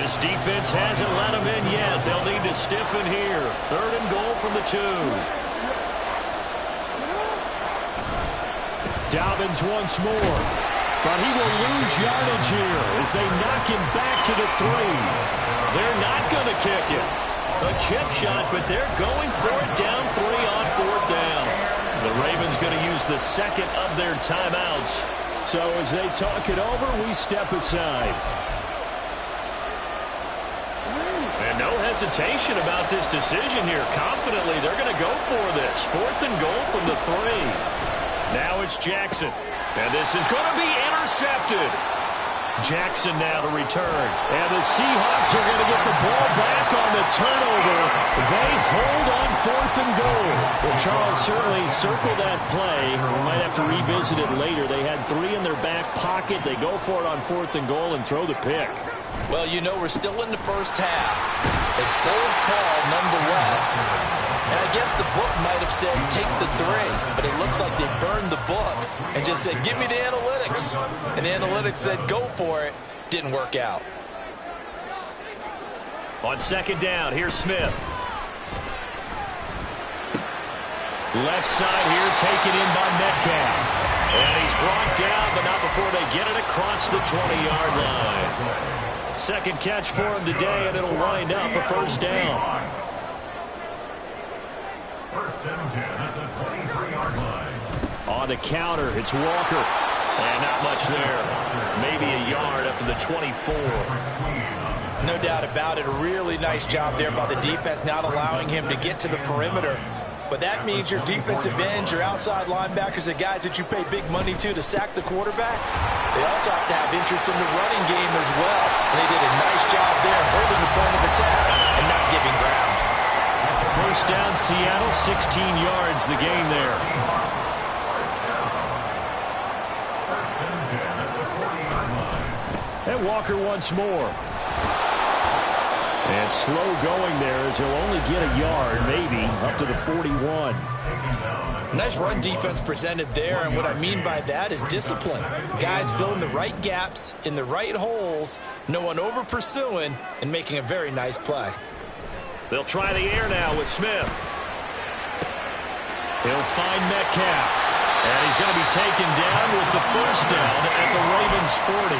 This defense hasn't let him in yet. They'll need to stiffen here. 3rd and goal from the 2. Dobbins once more. But he will lose yardage here as they knock him back to the 3. They're not going to kick it. A chip shot, but they're going for it down 3 on 4th down. The Ravens going to use the 2nd of their timeouts. So as they talk it over, we step aside. And no hesitation about this decision here. Confidently, they're going to go for this. 4th and goal from the 3. Now it's Jackson. And this is going to be intercepted. Jackson now to return. And the Seahawks are going to get the ball back on the turnover. They hold on 4th and goal. Well, Charles, certainly circle that play. We might have to revisit it later. They had 3 in their back pocket. They go for it on 4th and goal and throw the pick. Well, you know, we're still in the first half. A bold call nonetheless. And I guess the book might have said take the 3, but it looks like they burned the book and just said give me the analytics. And the analytics said go for it. Didn't work out. On 2nd down, here's Smith. Left side here taken in by Metcalf. And he's brought down, but not before they get it across the 20-yard line. 2nd catch for him today, and it'll wind up a 1st down. 1st and 10 at the 23-yard line. On the counter, it's Walker. And not much there. Maybe a yard up to the 24. No doubt about it. A really nice job there by the defense, not allowing him to get to the perimeter. But that means your defensive ends, your outside linebackers, the guys that you pay big money to sack the quarterback, they also have to have interest in the running game as well. And they did a nice job there holding the point of attack and not giving ground. 1st down, Seattle, 16 yards, the gain there. And Walker once more. And slow going there as he'll only get a yard, maybe, up to the 41. Nice run defense presented there, and what I mean by that is discipline. Guys filling the right gaps in the right holes, no one over pursuing, and making a very nice play. They'll try the air now with Smith. He'll find Metcalf. And he's going to be taken down with the 1st down at the Ravens 40.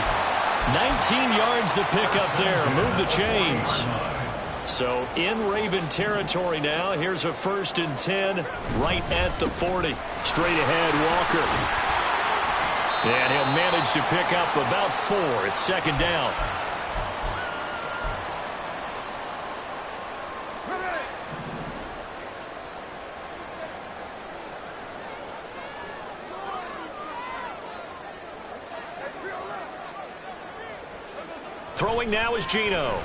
19 yards to pick up there. Move the chains. So in Raven territory now. Here's a 1st and 10 right at the 40. Straight ahead, Walker. And he'll manage to pick up about 4. It's 2nd down. Throwing now is Geno.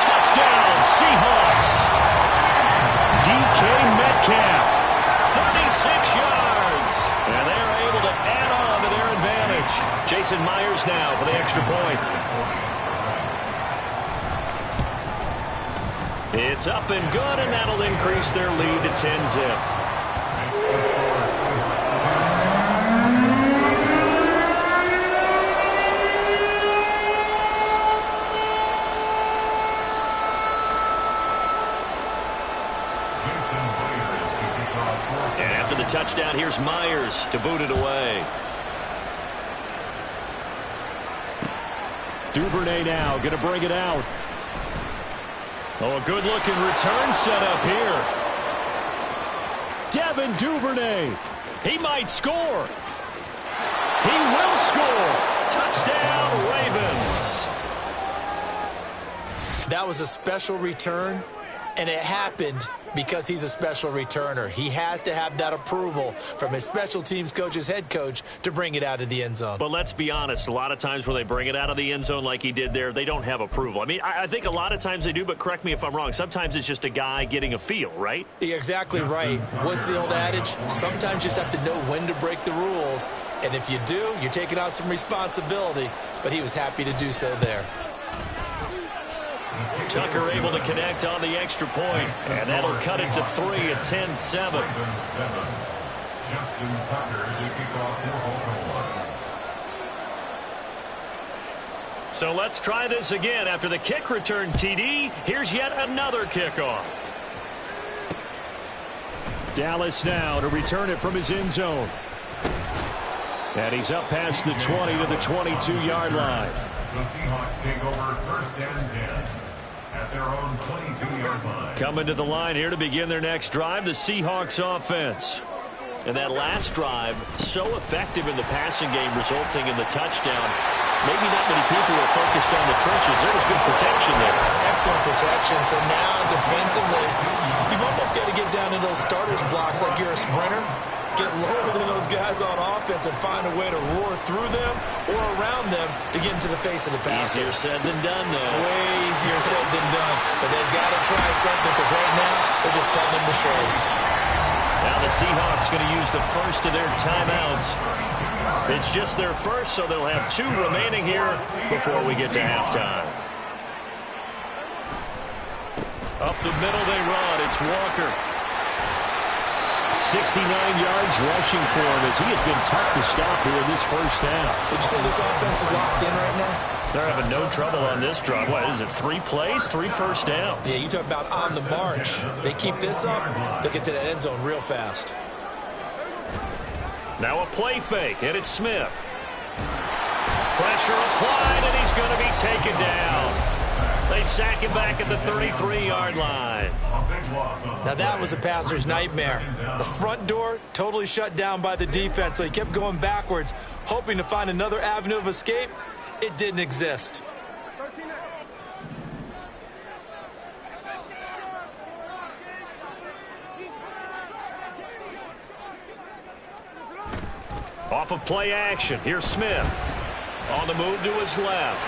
Touchdown, Seahawks. DK Metcalf, 36 yards. And they're able to add on to their advantage. Jason Myers now for the extra point. It's up and good, and that'll increase their lead to 10-zip. Touchdown, here's Myers to boot it away. Duvernay now going to bring it out. Oh, a good-looking return set up here. Devin Duvernay. He might score. He will score. Touchdown, Ravens. That was a special return, and it happened because he's a special returner. He has to have that approval from his special teams coach's head coach to bring it out of the end zone. But let's be honest, a lot of times when they bring it out of the end zone like he did there, they don't have approval. I mean, I think a lot of times they do, but correct me if I'm wrong. Sometimes it's just a guy getting a feel, right? You're exactly right. What's the old adage? Sometimes you just have to know when to break the rules. And if you do, you're taking on some responsibility. But he was happy to do so there. Tucker able to connect on the extra point, and that'll cut it to 3 at 10-7. Justin Tucker to kick off for Baltimore. So let's try this again. After the kick return TD, here's yet another kickoff. Dallas now to return it from his end zone. And he's up past the 20 to the 22-yard line. The Seahawks take over first and 10 at their own 22-yard line. Coming to the line here to begin their next drive, the Seahawks offense. And that last drive, so effective in the passing game, resulting in the touchdown. Maybe not many people were focused on the trenches. There was good protection there. Excellent protection. So now defensively, you've almost got to get down in those starters blocks like you're a sprinter. Get lower than those guys on offense and find a way to roar through them or around them to get into the face of the passer. Easier said than done, though. Way easier said than done. But they've got to try something because right now they're just cutting them to shreds. Now the Seahawks going to use the first of their timeouts. It's just their first, so they'll have 2 remaining here before we get to halftime. Up the middle they run. It's Walker. 69 yards rushing for him as he has been tough to stop here in this first half. Would you say this offense is locked in right now? They're having no trouble on this drive. What is it, 3 plays, 3 first downs? Yeah, you talk about on the march. They keep this up, they'll get to that end zone real fast. Now a play fake, and it's Smith. Pressure applied, and he's going to be taken down. They sack him back at the 33-yard line. Now that was a passer's nightmare. The front door totally shut down by the defense, so he kept going backwards, hoping to find another avenue of escape. It didn't exist. Off of play action, here's Smith. On the move to his left.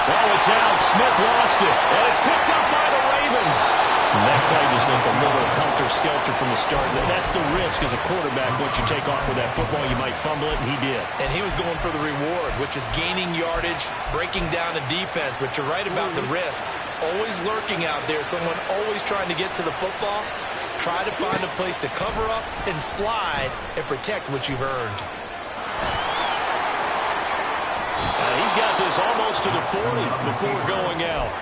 Oh, it's out. Smith lost it. And it's picked up by the Ravens. And that play just looked a little helter-skelter from the start. That's the risk as a quarterback. Once you take off with that football, you might fumble it, and he did. And he was going for the reward, which is gaining yardage, breaking down a defense. But you're right about the risk. Always lurking out there. Someone always trying to get to the football. Try to find a place to cover up and slide and protect what you've earned. He's got this almost to the 40 before going out.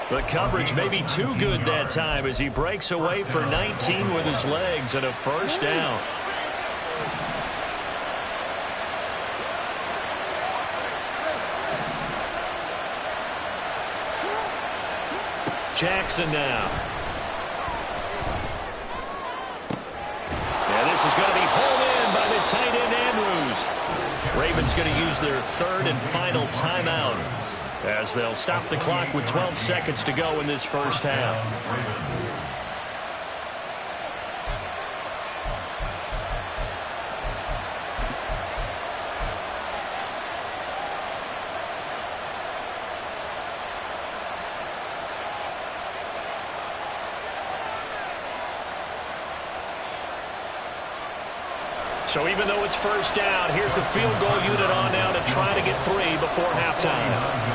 The coverage may be too good that time as he breaks away for 19 with his legs and a first down. Jackson now. And this is going to be pulled in by the tight end Andrews. Ravens going to use their 3rd and final timeout as they'll stop the clock with 12 seconds to go in this first half. So even though it's first down, here's the field goal unit on now to try to get 3 before halftime.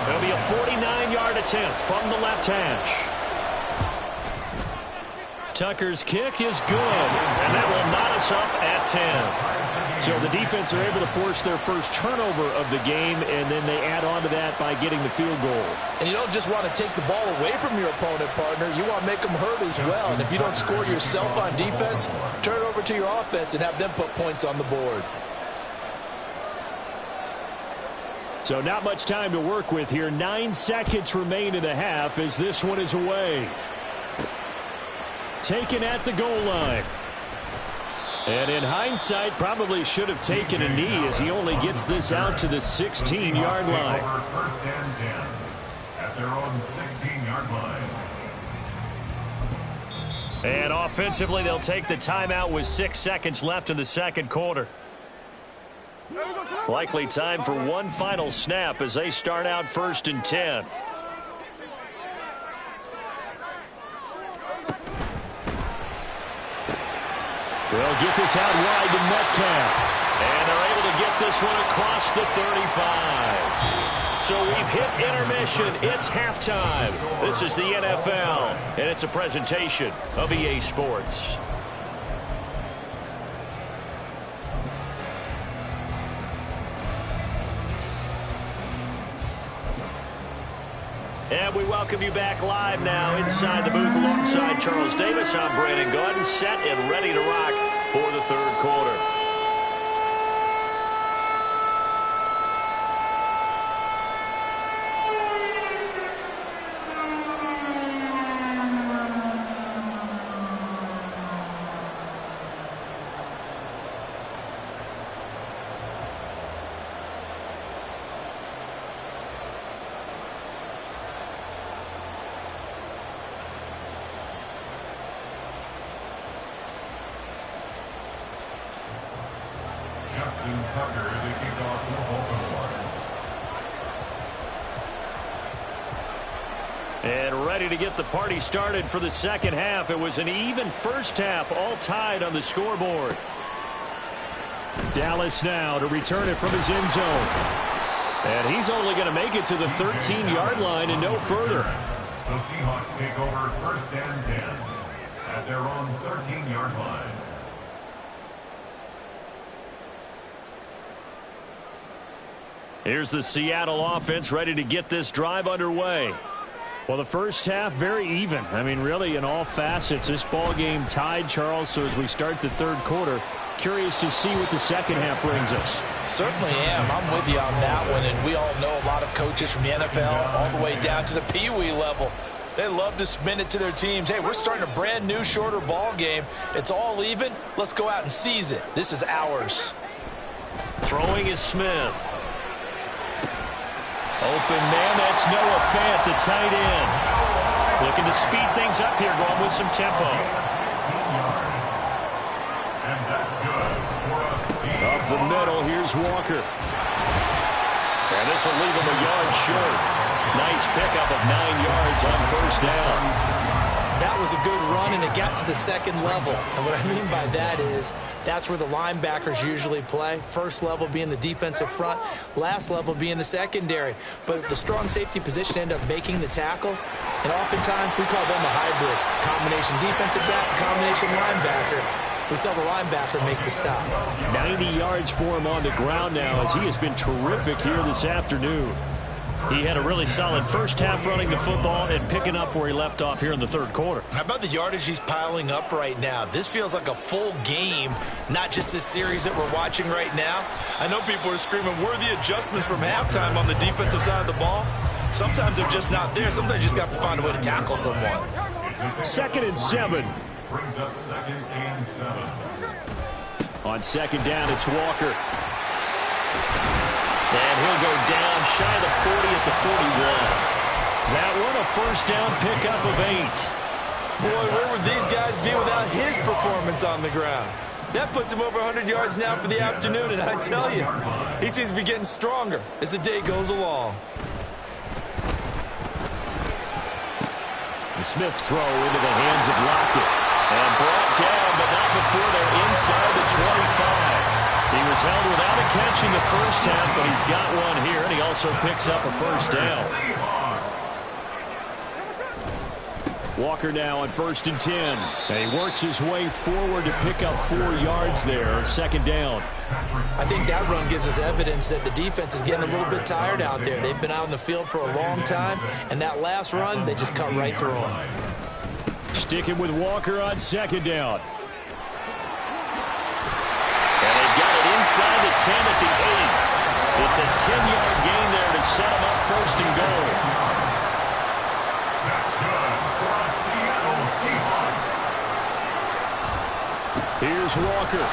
It'll be a 49-yard attempt from the left hash. Tucker's kick is good, and that will knot us up at 10. So the defense are able to force their first turnover of the game, and then they add on to that by getting the field goal. And you don't just want to take the ball away from your opponent, partner. You want to make them hurt as well. And if you don't score yourself on defense, turn it over to your offense and have them put points on the board. So not much time to work with here. 9 seconds remain in the half as this one is away. Taken at the goal line. And in hindsight, probably should have taken a knee as he only gets this out to the 16-yard line. First and 10 at their own 16-yard line. And offensively, they'll take the timeout with 6 seconds left in the second quarter. Likely time for one final snap as they start out 1st and 10. They'll get this out wide to Metcalf. And they're able to get this one across the 35. So we've hit intermission. It's halftime. This is the NFL, and it's a presentation of EA Sports. And we welcome you back live now inside the booth alongside Charles Davis. I'm Brandon Gaudin, set and ready to rock for the third quarter. Tucker, the kickoff for Baltimore. And ready to get the party started for the second half. It was an even first half, all tied on the scoreboard. Dallas now to return it from his end zone. And he's only going to make it to the 13-yard line and no further. The Seahawks take over first and 10 at their own 13-yard line. Here's the Seattle offense ready to get this drive underway. Well, the first half, very even. I mean, really, in all facets, this ball game tied, Charles. So as we start the third quarter, curious to see what the second half brings us. Certainly am. I'm with you on that one. And we all know a lot of coaches from the NFL all the way down to the Pee-wee level. They love to spin it to their teams. Hey, we're starting a brand new, shorter ball game. It's all even. Let's go out and seize it. This is ours. Throwing is Smith. Open man, that's Noah Fant, the tight end. Looking to speed things up here, going with some tempo. Up the middle, here's Walker. And this will leave him a yard short. Nice pickup of 9 yards on first down. That was a good run, and it got to the second level. And what I mean by that is that's where the linebackers usually play. First level being the defensive front, last level being the secondary. But the strong safety position ended up making the tackle, and oftentimes we call them a hybrid. Combination defensive back, combination linebacker. We saw the linebacker make the stop. 90 yards for him on the ground now as he has been terrific here this afternoon. He had a really solid first half running the football and picking up where he left off here in the third quarter. How about the yardage he's piling up right now? This feels like a full game, not just this series that we're watching right now. I know people are screaming, worthy adjustments from halftime on the defensive side of the ball. Sometimes they're just not there. Sometimes you just have to find a way to tackle someone. 2nd and 7. Brings up 2nd and 7. On second down, it's Walker. And he'll go down shy of the 40 at the 41. That one a first down pickup of 8. Boy, where would these guys be without his performance on the ground? That puts him over 100 yards now for the afternoon, and I tell you, he seems to be getting stronger as the day goes along. The Smith's throw into the hands of Lockett. And brought down, but not before they're inside the 25. He was held without a catch in the first half, but he's got one here, and he also picks up a first down. Walker now on 1st and 10. And he works his way forward to pick up 4 yards there, second down. I think that run gives us evidence that the defense is getting a little bit tired out there. They've been out in the field for a long time, and that last run, they just cut right through them. Sticking with Walker on second down. Inside the 10 at the 8. It's a 10-yard gain there to set him up 1st and goal. That's good for the Seattle Seahawks. Here's Walker.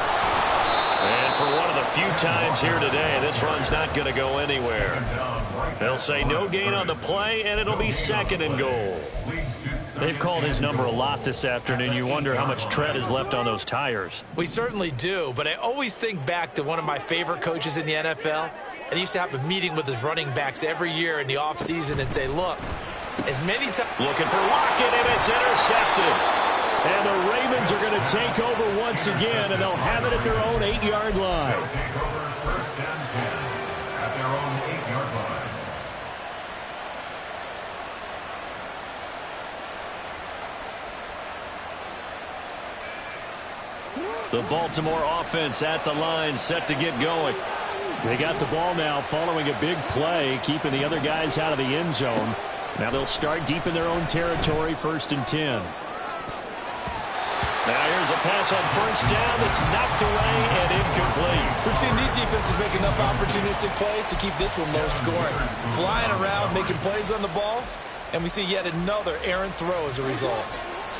And for one of the few times here today, this run's not going to go anywhere. They'll say no gain on the play, and it'll be 2nd and goal. They've called his number a lot this afternoon. You wonder how much tread is left on those tires. We certainly do, but I always think back to one of my favorite coaches in the NFL. And he used to have a meeting with his running backs every year in the offseason and say, look, as many times... Looking for Lockett, and it's intercepted. And the Ravens are going to take over once again, and they'll have it at their own 8-yard line. They'll take over 1st and 10 at their own 8-yard line. The Baltimore offense at the line, set to get going. They got the ball now following a big play, keeping the other guys out of the end zone. Now they'll start deep in their own territory, 1st and 10. Now here's a pass on 1st down that's knocked away and incomplete. We've seen these defenses make enough opportunistic plays to keep this one low scoring. Flying around, making plays on the ball, and we see yet another errant throw as a result.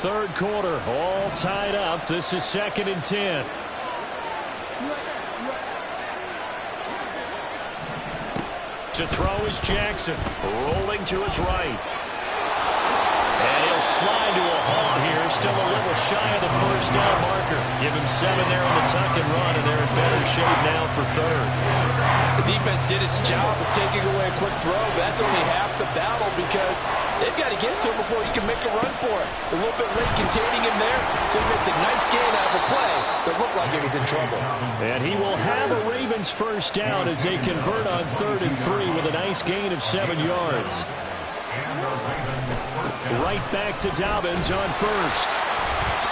3rd quarter, all tied up. This is 2nd and 10. To throw is Jackson, rolling to his right. And he'll slide to a halt here, still a little shy of the 1st down marker. Give him 7 there on the tuck and run, and they're in better shape now for 3rd. The defense did its job of taking away a quick throw, but that's only half the battle because they've got to get to him before you can make a run for it. A little bit late containing him there, so he makes a nice gain out of a play that looked like it was in trouble. And he will have a Ravens 1st down as they convert on 3rd and 3 with a nice gain of 7 yards. Right back to Dobbins on 1st.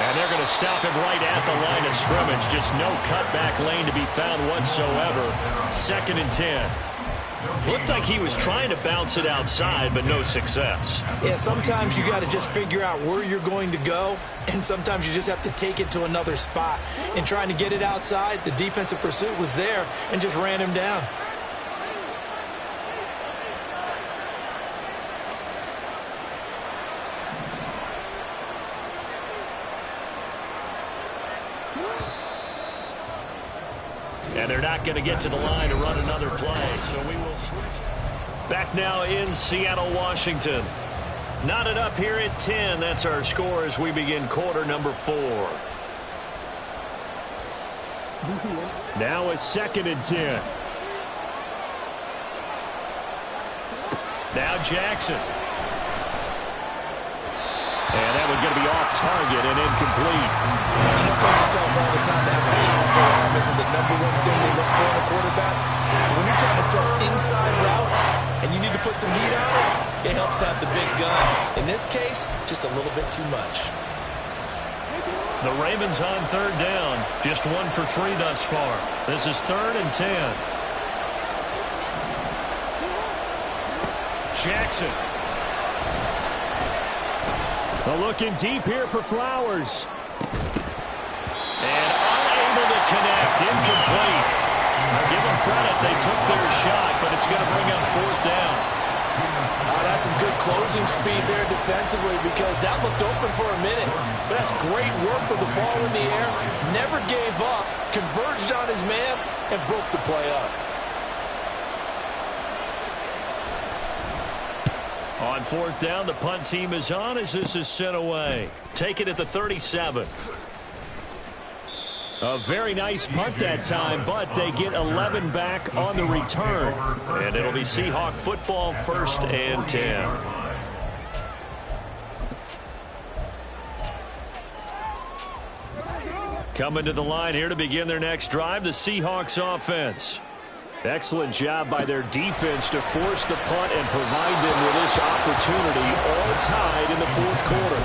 And they're going to stop him right at the line of scrimmage. Just no cutback lane to be found whatsoever. 2nd and 10. Looked like he was trying to bounce it outside, but no success. Yeah, sometimes you got to just figure out where you're going to go, and sometimes you just have to take it to another spot. In trying to get it outside, the defensive pursuit was there and just ran him down. And they're not going to get to the line to run another play, so we will switch. Back now in Seattle, Washington. Knotted up here at 10. That's our score as we begin quarter number 4. Now a 2nd and 10. Now Jackson. And that one's going to be off target and incomplete. You know, coaches tell us all the time to have a powerful arm isn't the #1 thing they look for in a quarterback. When you're trying to throw inside routes and you need to put some heat on it, it helps have the big gun. In this case, just a little bit too much. The Ravens on 3rd down. Just 1 for 3 thus far. This is 3rd and 10. Jackson. Looking deep here for Flowers. And unable to connect. Incomplete. Now give them credit. They took their shot, but it's going to bring up 4th down. That's some good closing speed there defensively because that looked open for a minute. But that's great work with the ball in the air. Never gave up. Converged on his man and broke the play up. On 4th down, the punt team is on as this is sent away. Take it at the 37. A very nice punt that time, but they get 11 back on the return. And it'll be Seahawk football, 1st and 10. Coming to the line here to begin their next drive, the Seahawks offense. Excellent job by their defense to force the punt and provide them with this opportunity, all tied in the 4th quarter.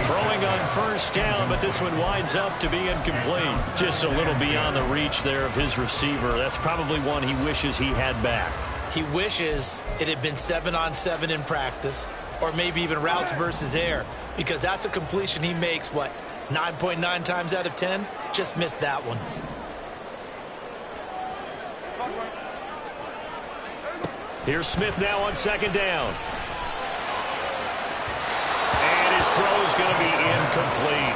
Throwing on 1st down, but this one winds up to be incomplete. Just a little beyond the reach there of his receiver. That's probably one he wishes he had back. He wishes it had been 7-on-7 in practice, or maybe even routes versus air, because that's a completion he makes, 9.9 times out of 10? Just missed that one. Here's Smith now on 2nd down. And his throw is going to be incomplete.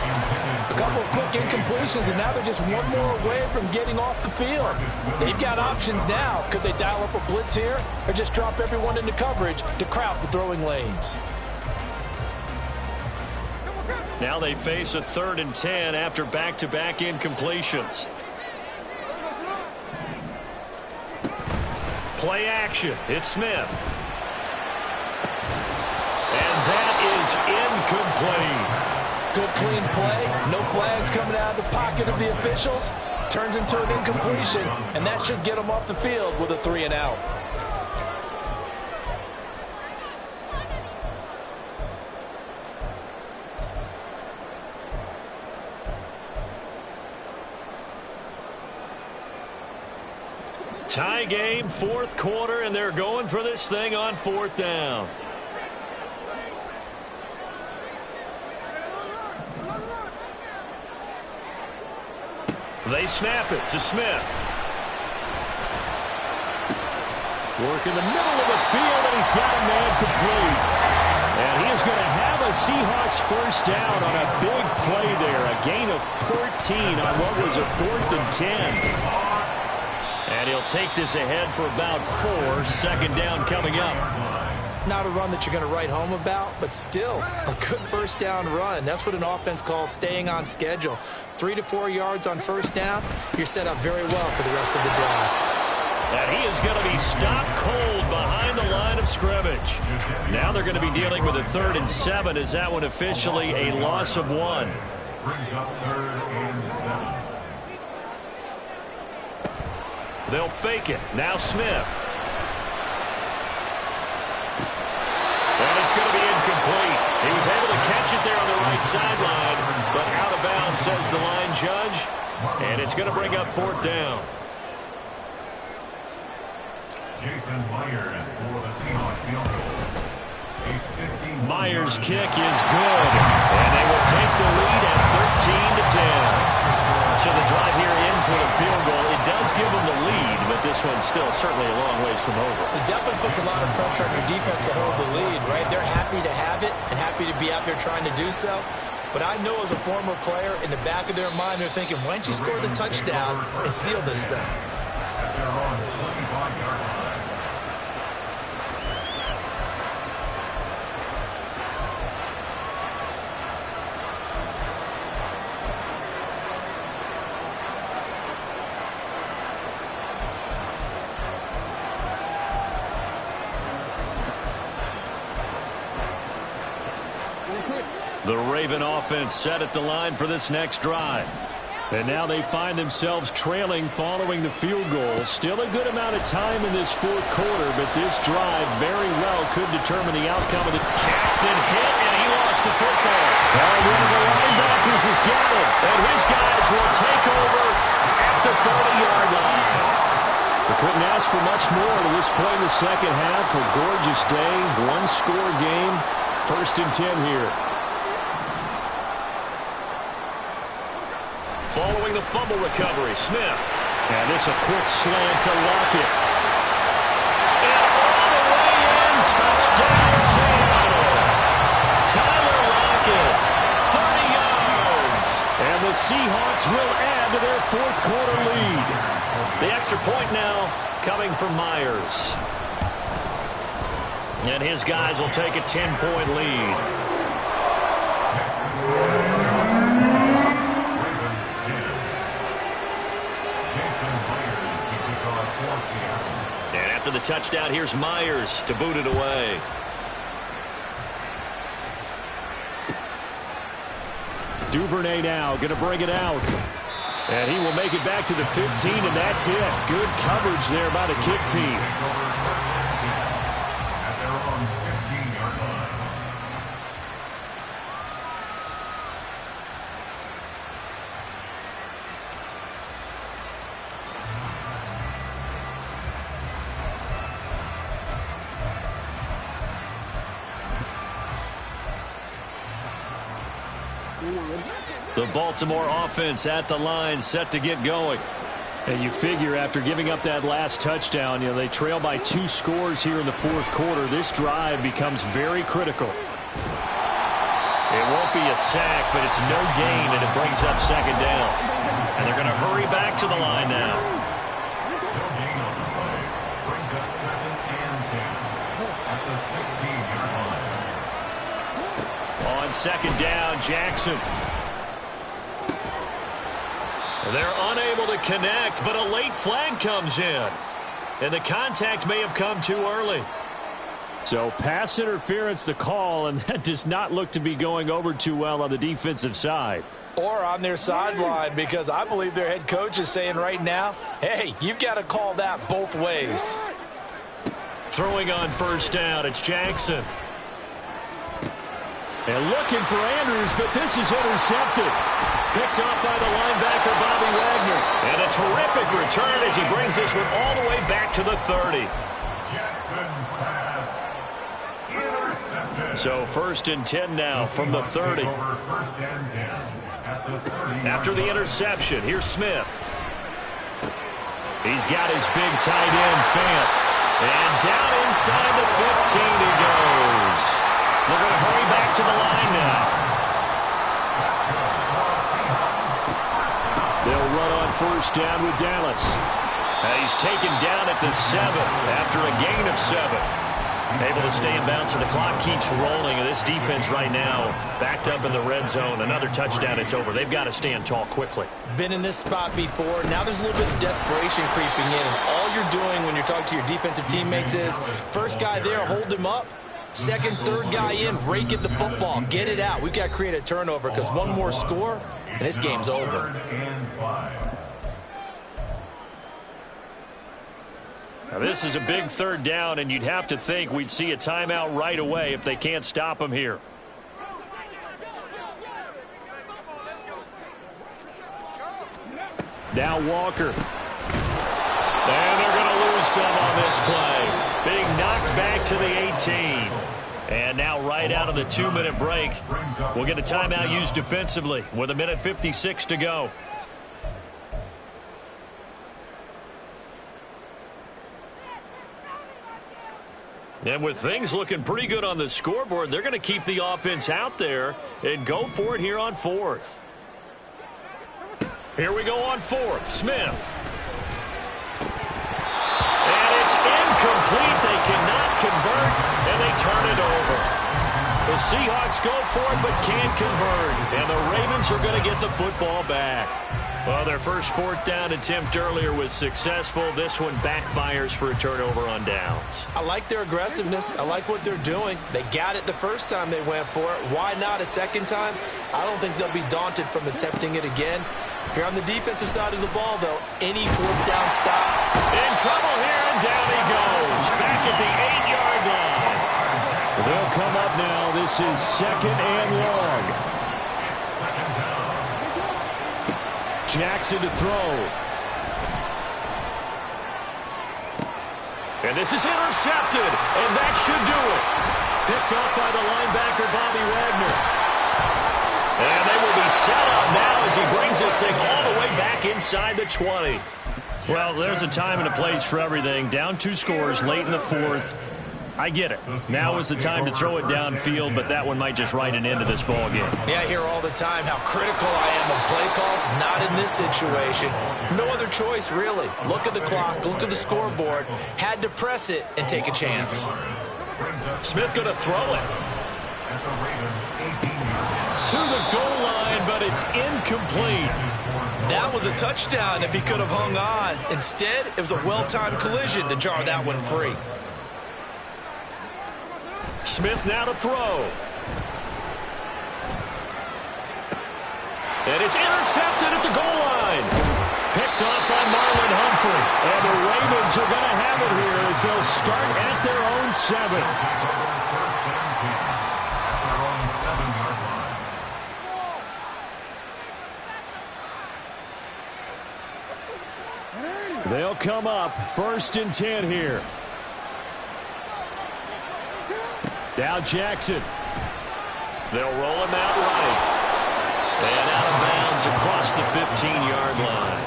A couple of quick incompletions, and now they're just one more away from getting off the field. They've got options now. Could they dial up a blitz here or just drop everyone into coverage to crowd the throwing lanes? Now they face a 3rd and 10 after back-to-back incompletions. Play action. It's Smith. And that is incomplete. Good clean play. No flags coming out of the pocket of the officials. Turns into an incompletion, and that should get them off the field with a 3 and out. Tie game, 4th quarter, and they're going for this thing on 4th down. They snap it to Smith. Work in the middle of the field, and he's got a man complete. And he is going to have a Seahawks first down on a big play there. A gain of 13 on what was a 4th and 10. And he'll take this ahead for about 4. Second down coming up. Not a run that you're going to write home about, but still a good first down run. That's what an offense calls staying on schedule. 3 to 4 yards on first down, you're set up very well for the rest of the drive. And he is going to be stopped cold behind the line of scrimmage. Now they're going to be dealing with a 3rd and 7. Is that one officially a loss of 1? Brings up 3rd and 7. They'll fake it. Now Smith. And it's going to be incomplete. He was able to catch it there on the right sideline, but out of bounds, says the line judge. And it's going to bring up 4th down. Jason Myers for the Seahawks field goal. Myers' kick is good, and they will take the lead at 13-10. So the drive here ends with a field goal. It does give them the lead, but this one's still certainly a long ways from over. It definitely puts a lot of pressure on your defense to hold the lead, right? They're happy to have it and happy to be out there trying to do so. But I know as a former player, in the back of their mind, they're thinking, why don't you score the touchdown and seal this thing? At their own 25-yard line. The Raven offense set at the line for this next drive. And now they find themselves trailing following the field goal. Still a good amount of time in this 4th quarter, but this drive very well could determine the outcome of the... Jackson hit, and he lost the football. And one of the linebackers has got it. And his guys will take over at the 30-yard line. We couldn't ask for much more to this point in the second half. A gorgeous day, one-score game. 1st and 10 here. Following the fumble recovery, Smith. And this a quick slant to Lockett. And all the way in, touchdown Seattle. Tyler Lockett, 30 yards. And the Seahawks will add to their 4th quarter lead. The extra point now coming from Myers. And his guys will take a 10-point lead. And after the touchdown, here's Myers to boot it away. Duvernay now going to bring it out. And he will make it back to the 15, and that's it. Good coverage there by the kick team. At their own 15-yard line. The Baltimore offense at the line, set to get going. And you figure after giving up that last touchdown, they trail by 2 scores here in the 4th quarter. This drive becomes very critical. It won't be a sack, but it's no gain, and it brings up 2nd down. And they're going to hurry back to the line now. No gain on the play. Brings up 2nd and 10 at the 16-yard line. On 2nd down, Jackson. They're unable to connect, but a late flag comes in. And the contact may have come too early. So pass interference the call, and that does not look to be going over too well on the defensive side. Or on their sideline, because I believe their head coach is saying right now, hey, you've got to call that both ways. Throwing on 1st down, it's Jackson. And looking for Andrews, but this is intercepted. Picked off by the linebacker, Bobby Wagner. And a terrific return as he brings this one all the way back to the 30. Jackson's pass intercepted. So 1st and 10 now from the 30. Over 1st and 10 at the 30. After the interception, here's Smith. He's got his big tight end, Fant. And down inside the 15 he goes. They're going to hurry back to the line now. They'll run on first down with Dallas. He's taken down at the 7 after a gain of 7. Able to stay in bounds, so the clock keeps rolling. And this defense right now backed up in the red zone. Another touchdown, it's over. They've got to stand tall quickly. Been in this spot before. Now there's a little bit of desperation creeping in. And all you're doing when you're talking to your defensive teammates is, first guy there, hold him up. Second, third guy in, rake at the football. Get it out. We've got to create a turnover because one more score, and this game's over. Now this is a big third down, and you'd have to think we'd see a timeout right away if they can't stop him here. Now Walker. And they're going to lose some on this play. Being knocked back to the 18. And now right out of the 2-minute break, we'll get a timeout used defensively with 1:56 to go. And with things looking pretty good on the scoreboard, they're going to keep the offense out there and go for it here on 4th. Here we go on 4th. Smith. And it's incomplete. They cannot convert, and they turn it over. The Seahawks go for it but can't convert, and the Ravens are going to get the football back. Well, their first 4th down attempt earlier was successful. This one backfires for a turnover on downs. I like their aggressiveness. I like what they're doing. They got it the first time they went for it. Why not a second time? I don't think they'll be daunted from attempting it again. If you're on the defensive side of the ball, though, any 4th down stop. In trouble here, and down he goes. Back at the 8-yard line. They'll come up now. This is 2nd and long. Jackson to throw. And this is intercepted, and that should do it. Picked up by the linebacker, Bobby Wagner. And they will be set up now as he brings this thing all the way back inside the 20. Well, there's a time and a place for everything. Down 2 scores late in the 4th. I get it. Now is the time to throw it downfield, but that one might just write an end to this ball game. Yeah, I hear all the time how critical I am of play calls. Not in this situation. No other choice, really. Look at the clock. Look at the scoreboard. Had to press it and take a chance. Smith going to throw it. To the goal line, but it's incomplete. That was a touchdown if he could have hung on. Instead, it was a well-timed collision to jar that one free. Smith now to throw. And it's intercepted at the goal line. Picked off by Marlon Humphrey. And the Ravens are going to have it here as they'll start at their own 7. They'll come up 1st and 10 here. Now Jackson. They'll roll him out right. And out of bounds across the 15-yard line.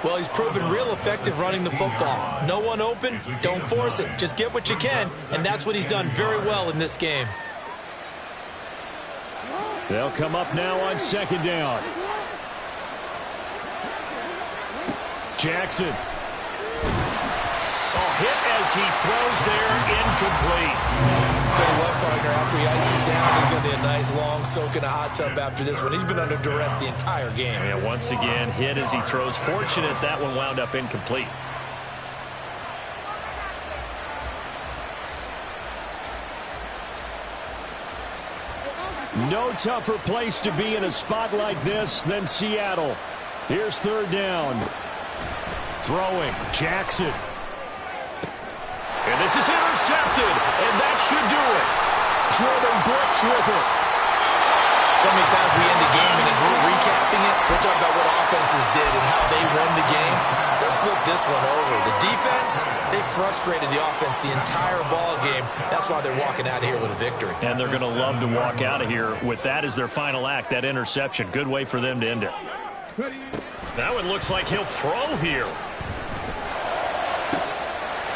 Well, he's proven real effective running the football. No one open, don't force it. Just get what you can, and that's what he's done very well in this game. They'll come up now on 2nd down. Jackson. Hit as he throws there, incomplete. Tell you what, partner, after he ices down, he's going to be a nice long soak in a hot tub after this one. He's been under duress the entire game. Yeah, once again, hit as he throws. Fortunate that one wound up incomplete. No tougher place to be in a spot like this than Seattle. Here's 3rd down. Throwing, Jackson. And this is intercepted, and that should do it. Jordan Brooks with it. So many times we end the game, and as we're recapping it, we're talking about what offenses did and how they won the game. Let's flip this one over. The defense, they frustrated the offense the entire ball game. That's why they're walking out of here with a victory. And they're going to love to walk out of here with that as their final act, that interception. Good way for them to end it. That one looks like he'll throw here.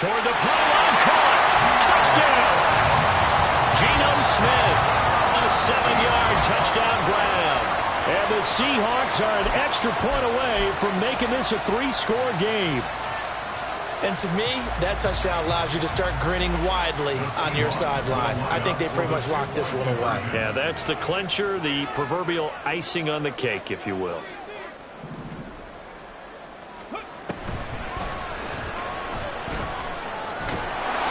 Toward the pylon, caught. Touchdown. Geno Smith, a 7-yard touchdown grab. And the Seahawks are an extra point away from making this a 3-score game. And to me, that touchdown allows you to start grinning widely on your sideline. I think they pretty much locked this one away. Yeah, that's the clincher, the proverbial icing on the cake, if you will.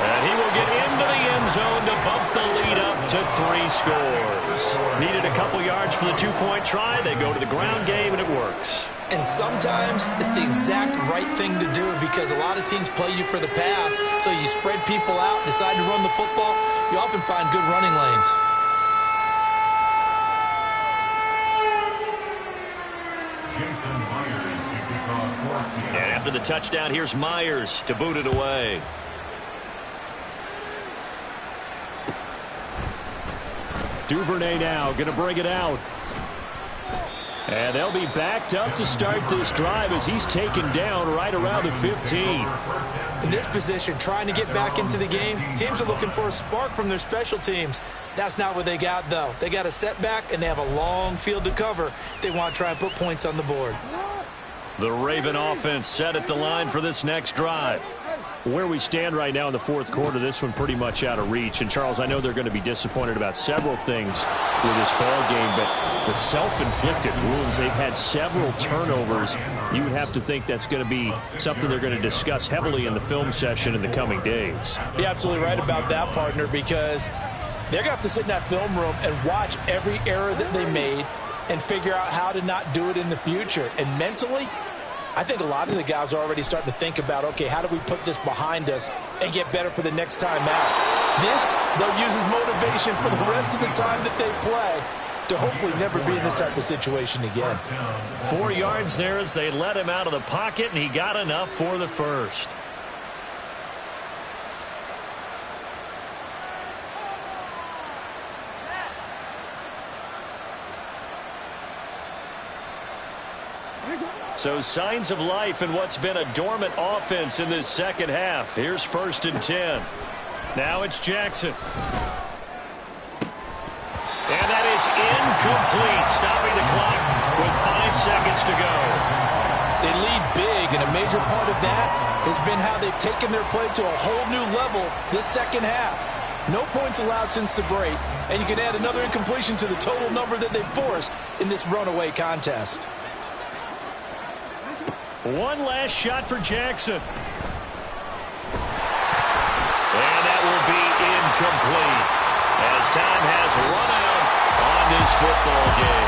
And he will get into the end zone to bump the lead up to 3 scores. Needed a couple yards for the 2-point try. They go to the ground game, and it works. And sometimes it's the exact right thing to do because a lot of teams play you for the pass, so you spread people out, decide to run the football. You often find good running lanes. And after the touchdown, here's Myers to boot it away. Duvernay now going to bring it out. And they'll be backed up to start this drive as he's taken down right around the 15. In this position, trying to get back into the game, teams are looking for a spark from their special teams. That's not what they got, though. They got a setback, and they have a long field to cover if they want to try and put points on the board. The Raven offense set at the line for this next drive. Where we stand right now in the fourth quarter, this one pretty much out of reach. And, Charles, I know they're going to be disappointed about several things with this ball game, but the self-inflicted wounds, they've had several turnovers. You would have to think that's going to be something they're going to discuss heavily in the film session in the coming days. You're absolutely right about that, partner, because they're going to have to sit in that film room and watch every error that they made and figure out how to not do it in the future. And mentally, I think a lot of the guys are already starting to think about, okay, how do we put this behind us and get better for the next time out? This, they'll use as motivation for the rest of the time that they play to hopefully never be in this type of situation again. 4 yards there as they let him out of the pocket, and he got enough for the first. So signs of life in what's been a dormant offense in this second half. Here's 1st and 10. Now it's Jackson. And that is incomplete, stopping the clock with 5 seconds to go. They lead big, and a major part of that has been how they've taken their play to a whole new level this second half. No points allowed since the break, and you can add another incompletion to the total number that they've forced in this runaway contest. One last shot for Jackson. And that will be incomplete as time has run out on this football game.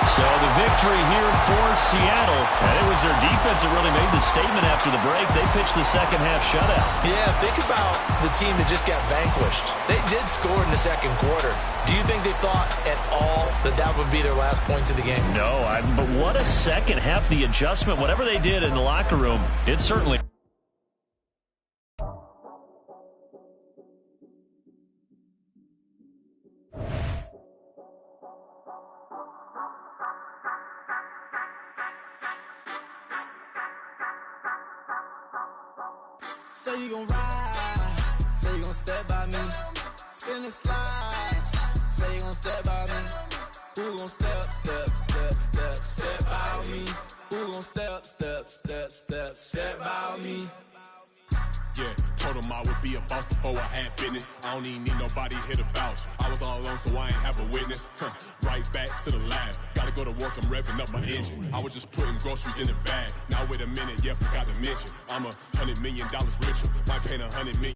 So the victory here for Seattle. And it was their defense that really made the statement after the break. They pitched the second half shutout. Yeah, think about the team that just got vanquished. They did score in the second quarter. Do you think they thought at all that that would be their last points of the game? No, but what a second half, the adjustment, whatever they did in the locker room, it certainly... Say you gon' ride, say you gon' step by me, spin and slide, say you gon' step by me, who gon' step by me, who gon' step by me. Yeah, told him I would be a boss before I had business. I don't even need nobody here to vouch. I was all alone, so I ain't have a witness. Right back to the lab. Gotta go to work, I'm revving up my engine. I was just putting groceries in the bag. Now wait a minute, yeah, forgot to mention. I'm $100 million richer. Might paint $100 million.